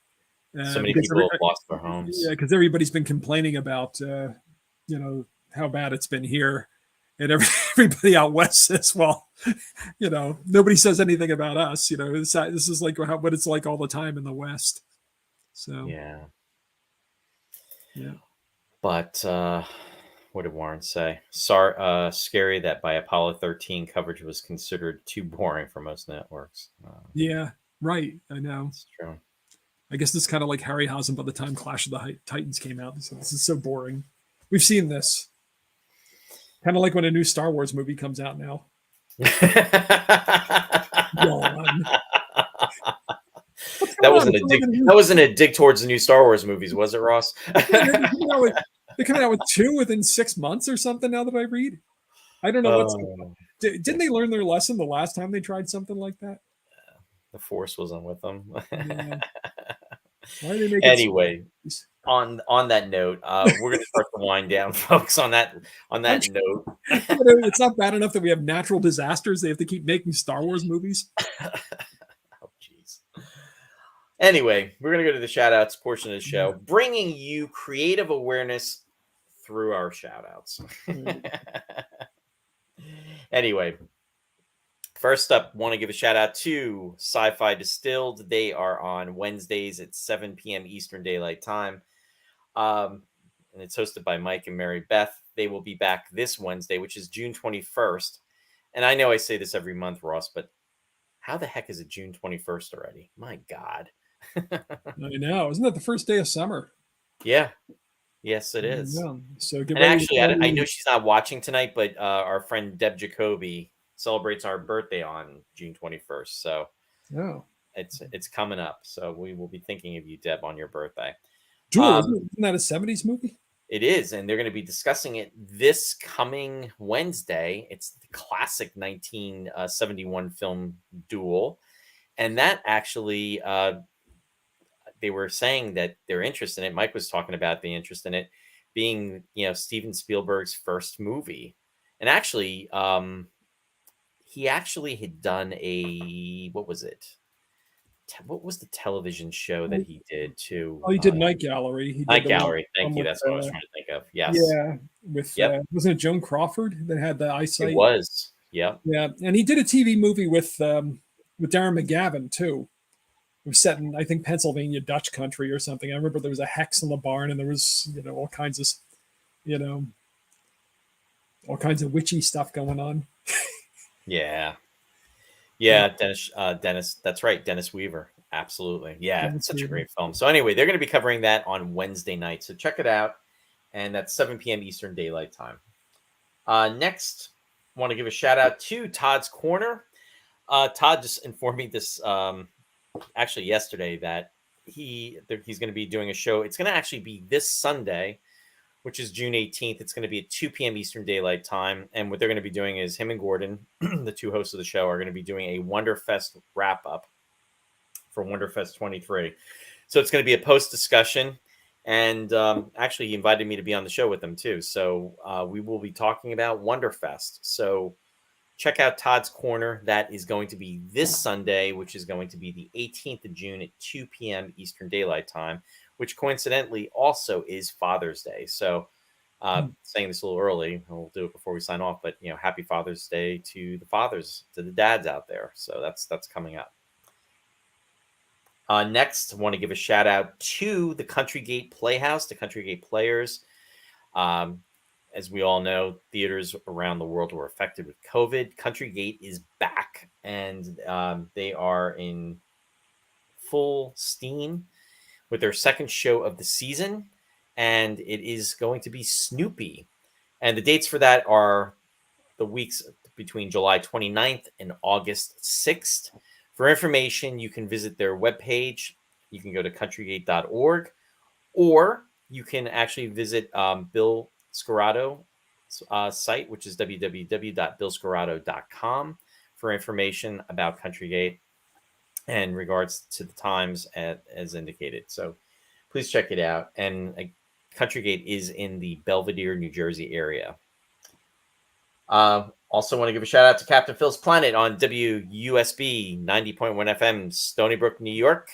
A: So many people have lost their homes.
B: Yeah, because everybody's been complaining about how bad it's been here, and everybody out west says, well, nobody says anything about us. This is like what it's like all the time in the West. So
A: yeah.
B: But
A: what did Warren say? Scary that by Apollo 13 coverage was considered too boring for most networks.
B: Yeah, right. I know.
A: It's true.
B: I guess it's kind of like Harryhausen by the time Clash of the Titans came out. So this is so boring. We've seen this. Kind of like when a new Star Wars movie comes out now. Yawn. What's
A: That
B: going on?
A: wasn't
B: It's
A: a
B: like
A: dig.
B: a
A: That
B: new-
A: wasn't a dig towards the new Star Wars movies, was it, Ross?
B: they're coming out with 2 within 6 months or something. Now that I read, I don't know what's.
A: Oh,
B: Didn't they learn their lesson the last time they tried something like that?
A: the Force wasn't with them.
B: Yeah. Why are they making?
A: Anyway, on that note, we're going to start to wind down, folks. On that note,
B: It's not bad enough that we have natural disasters. They have to keep making Star Wars movies.
A: oh jeez. Anyway, we're going to go to the shout outs portion of the show, bringing you creative awareness through our shout outs. Anyway, first up, want to give a shout out to Sci-Fi Distilled. They are on Wednesdays at 7 p.m. Eastern Daylight Time. And it's hosted by Mike and Mary Beth. They will be back this Wednesday, which is June 21st. And I know I say this every month, Ross, but how the heck is it June 21st already? My God.
B: I know. Isn't that the first day of summer?
A: Yeah. Yes, it is.
B: Yeah. So
A: and actually, I know she's not watching tonight, but our friend Deb Jacoby celebrates our birthday on June 21st. So it's coming up. So we will be thinking of you, Deb, on your birthday.
B: Jewel, isn't that a 70s movie?
A: It is, and they're going to be discussing it this coming Wednesday. It's the classic 1971 film Duel. And that actually, they were saying that they're interested in it. Mike was talking about the interest in it being, Steven Spielberg's first movie. And actually, he actually had done what was it? What was the television show that he did too?
B: Oh, he did Night Gallery.
A: Night Gallery. Thank you. That's what I was trying to think of. Yes.
B: Yeah. Wasn't it Joan Crawford that had the eyesight?
A: It was. Yeah.
B: Yeah. And he did a TV movie with Darren McGavin too. It was set in, I think, Pennsylvania Dutch country or something. I remember there was a hex in the barn and there was, all kinds of, all kinds of witchy stuff going on.
A: Yeah. Yeah, Dennis, that's right, Dennis Weaver. Absolutely. Yeah, it's such a great film. So anyway, they're going to be covering that on Wednesday night. So check it out. And that's 7 p.m. Eastern Daylight Time. Next, I want to give a shout out to Todd's Corner. Todd just informed me this actually yesterday that he's going to be doing a show. It's going to actually be this Sunday, which is June 18th. It's going to be at 2 p.m. Eastern Daylight Time. And what they're going to be doing is him and Gordon, the two hosts of the show, are going to be doing a Wonderfest wrap-up for Wonderfest 23. So it's going to be a post-discussion. And actually, he invited me to be on the show with them, too. So we will be talking about Wonderfest. So check out Todd's Corner. That is going to be this Sunday, which is going to be the 18th of June at 2 p.m. Eastern Daylight Time, which coincidentally also is Father's Day. So saying this a little early, we'll do it before we sign off, but happy Father's Day to the fathers, to the dads out there. So that's coming up. Next, I want to give a shout out to the Country Gate Playhouse, the Country Gate Players. As we all know, theaters around the world were affected with COVID. Country Gate is back, and they are in full steam with their second show of the season, and it is going to be Snoopy. And the dates for that are the weeks between July 29th and August 6th. For information, you can visit their webpage. You can go to countrygate.org, or you can actually visit Bill Scorato's site, which is www.billscorato.com, for information about Country Gate in regards to the times as indicated. So please check it out. And Country Gate is in the Belvedere, New Jersey area. Also want to give a shout out to Captain Phil's Planet on WUSB 90.1 FM, Stony Brook, New York.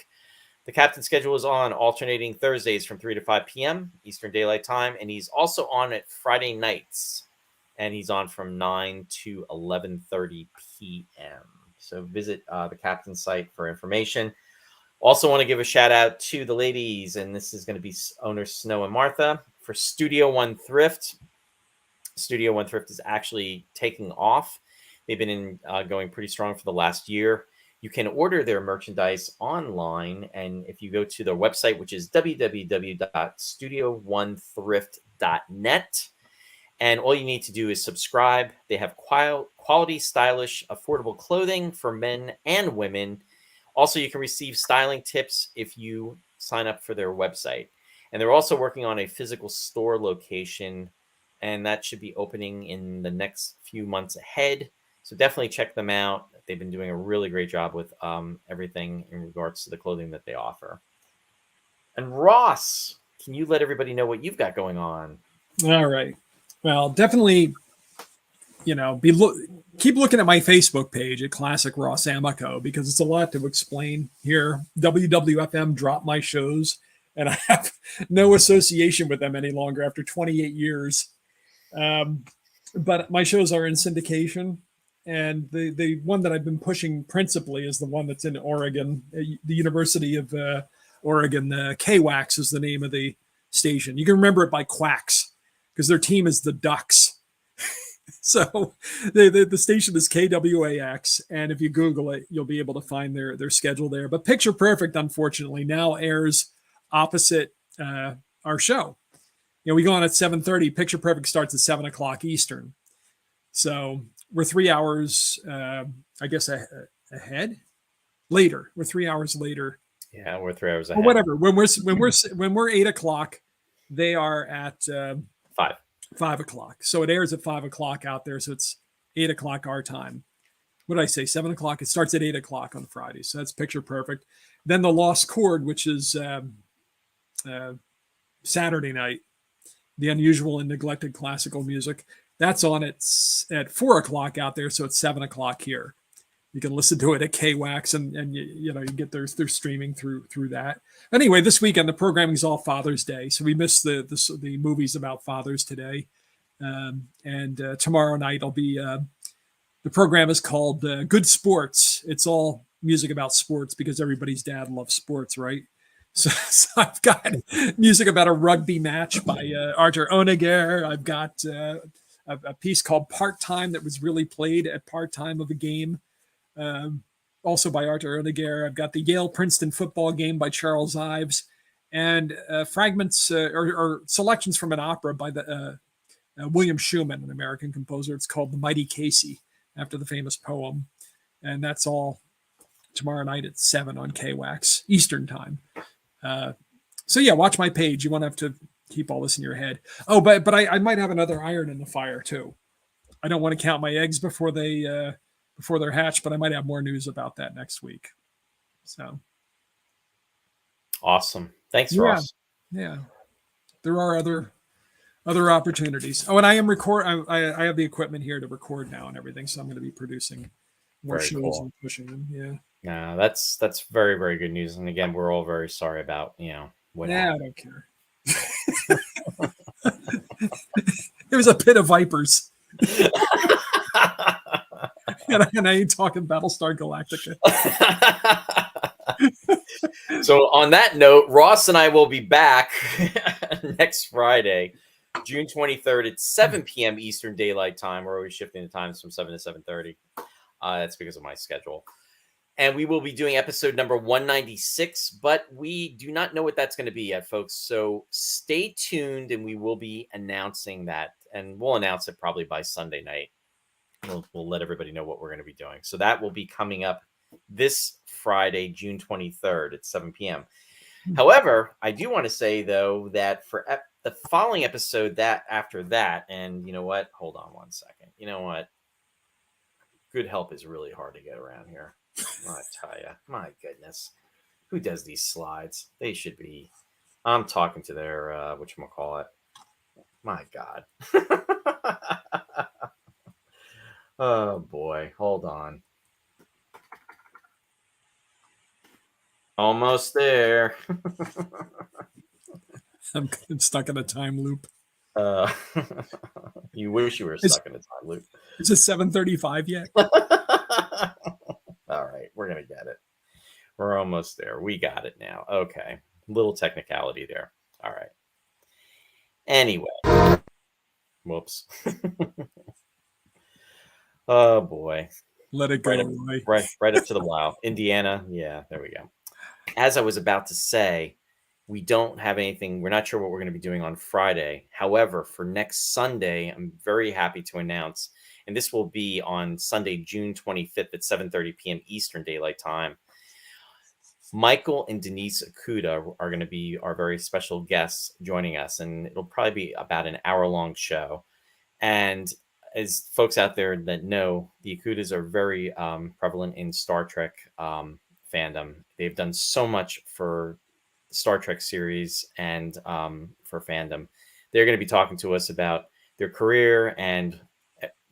A: The captain's schedule is on alternating Thursdays from 3 to 5 p.m. Eastern Daylight Time, and he's also on at Friday nights, and he's on from 9 to 11:30 p.m. So visit the captain's site for information. Also want to give a shout out to the ladies, and this is going to be owners Snow and Martha for Studio One Thrift. Studio One Thrift is actually taking off. They've been going pretty strong for the last year. You can order their merchandise online, and if you go to their website, which is www.studioonethrift.net, And all you need to do is subscribe. They have quality, stylish, affordable clothing for men and women. Also, you can receive styling tips if you sign up for their website. And they're also working on a physical store location, and that should be opening in the next few months ahead. So definitely check them out. They've been doing a really great job with everything in regards to the clothing that they offer. And Ross, can you let everybody know what you've got going on?
B: All right. Well, definitely, keep looking at my Facebook page at Classic Ross Amico, because it's a lot to explain here. WWFM dropped my shows, and I have no association with them any longer after 28 years. But my shows are in syndication, and the one that I've been pushing principally is the one that's in Oregon, the University of Oregon. KWAX is the name of the station. You can remember it by Quacks, because their team is the Ducks. So the station is KWAX, and if you Google it, you'll be able to find their schedule there. But Picture Perfect, unfortunately, now airs opposite our show. We go on at 7:30. Picture Perfect starts at 7 o'clock Eastern. So we're 3 hours, I guess, ahead. Later, we're 3 hours later.
A: Yeah, we're 3 hours ahead.
B: Or whatever. When we're 8 o'clock, they are at 5 o'clock. So it airs at 5 o'clock out there. So it's 8 o'clock our time. What did I say? 7 o'clock. It starts at 8 o'clock on Friday. So that's Picture Perfect. Then the Lost Chord, which is Saturday night, the unusual and neglected classical music. That's on at 4 o'clock out there. So it's 7 o'clock here. You can listen to it at KWAX, and you get their streaming through that. Anyway, this weekend the programming is all Father's Day, so we missed the movies about fathers today. And tomorrow night I'll be. The program is called Good Sports. It's all music about sports, because everybody's dad loves sports, right? So I've got music about a rugby match by Arthur Honegger. I've got a piece called Part Time that was really played at part time of a game. Also by Arthur Honegger. I've got the Yale-Princeton football game by Charles Ives, and fragments or selections from an opera by the William Schumann, an American composer. It's called The Mighty Casey, after the famous poem. And that's all tomorrow night at 7 on KWAX Eastern time. So yeah, watch my page. You won't have to keep all this in your head. Oh, but I might have another iron in the fire too. I don't want to count my eggs before they're hatched, but I might have more news about that next week. So
A: awesome. Thanks, Ross.
B: Yeah. There are other opportunities. Oh, and I am I have the equipment here to record now and everything, so I'm going to be producing more shows and pushing them. Yeah.
A: No, that's very, very good news. And again, we're all very sorry about what happened.
B: I don't care. It was a pit of vipers. And I ain't talking Battlestar Galactica.
A: So on that note, Ross and I will be back next Friday, June 23rd at 7 p.m. Eastern Daylight Time. We're always shifting the times from 7 to 7:30. That's because of my schedule. And we will be doing episode number 196, but we do not know what that's going to be yet, folks. So stay tuned, and we will be announcing that. And we'll announce it probably by Sunday night. We'll let everybody know what we're going to be doing. So that will be coming up this Friday, June 23rd at 7 p.m. However, I do want to say, though, that for the following episode, that after that, and you know what? Hold on one second. You know what? Good help is really hard to get around here. I tell you, my goodness. Who does these slides? They should be. I'm talking to their, whatchamacallit. My God. Oh, boy. Hold on. Almost there.
B: I'm stuck in a time loop.
A: You wish you were stuck in a time loop.
B: Is it 7:35 yet?
A: All right. We're going to get it. We're almost there. We got it now. Okay. Little technicality there. All right. Anyway. Whoops. Oh, boy.
B: Let it go.
A: Right up to the wow. Indiana. Yeah, there we go. As I was about to say, We don't have anything. We're not sure what we're going to be doing on Friday. However, for next Sunday, I'm very happy to announce, and this will be on Sunday, June 25th at 7:30 p.m. Eastern Daylight Time. Michael and Denise Akuda are going to be our very special guests joining us, and it'll probably be about an hour-long show. And as folks out there that know, the Akudas are very prevalent in Star Trek fandom. They've done so much for Star Trek series and for fandom. They're going to be talking to us about their career and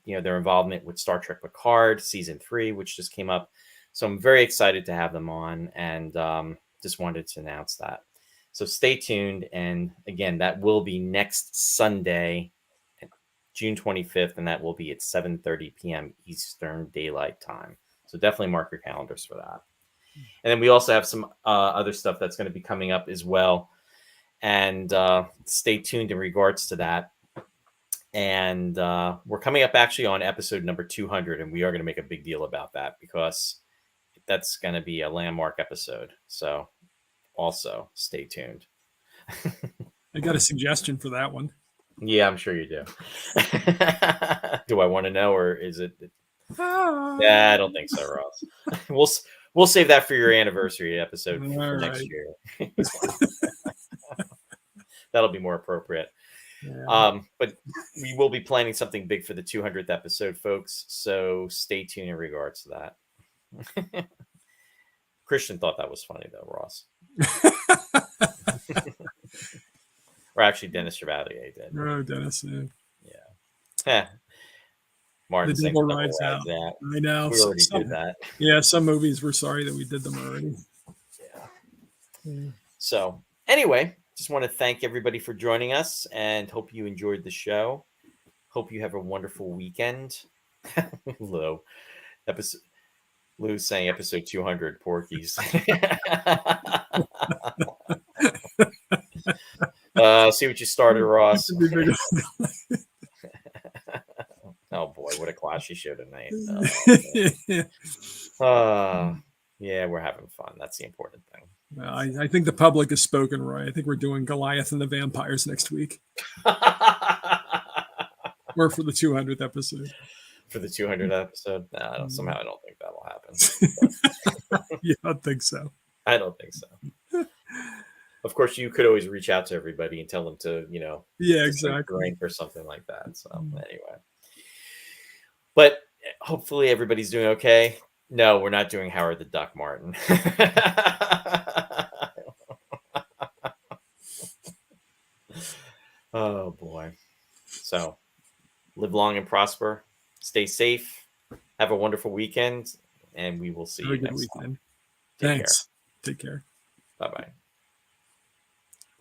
A: their involvement with Star Trek Picard season 3, which just came up. So I'm very excited to have them on, and just wanted to announce that. So stay tuned. And again, that will be next Sunday, June 25th, and that will be at 7:30 p.m. Eastern Daylight Time. So definitely mark your calendars for that. And then we also have some other stuff that's going to be coming up as well. And stay tuned in regards to that. And we're coming up actually on episode number 200, and we are going to make a big deal about that because that's going to be a landmark episode. So also stay tuned.
B: I got a suggestion for that one.
A: Yeah, I'm sure you do. Do I want to know, or is it? Yeah, I don't think so, Ross. We'll save that for your anniversary episode for next year. That'll be more appropriate. Yeah. But we will be planning something big for the 200th episode, folks. So stay tuned in regards to that. Christian thought that was funny, though, Ross. Or actually, Dennis Chevalier did.
B: Oh, Dennis.
A: Yeah. Martin
B: the Devil Rides Out. I know.
A: We already did that.
B: Yeah, some movies we're sorry that we did them already.
A: Yeah. So anyway, just want to thank everybody for joining us and hope you enjoyed the show. Hope you have a wonderful weekend. Lou's saying episode 200, Porkies. See what you started, Ross. Oh boy, what a classy show tonight. Yeah, we're having fun. That's the important thing.
B: Well, I think the public has spoken, Roy. I think we're doing Goliath and the Vampires next week. Or for the 200th episode.
A: For the 200th episode? No, somehow I don't think that'll happen.
B: You don't think so?
A: I don't think so. Of course, you could always reach out to everybody and tell them to,
B: yeah, exactly,
A: rank or something like that. So anyway, but hopefully everybody's doing okay. No, we're not doing Howard the Duck, Martin. Oh boy. So live long and prosper. Stay safe. Have a wonderful weekend, and we will see you next time.
B: Thanks. Take care.
A: Bye-bye.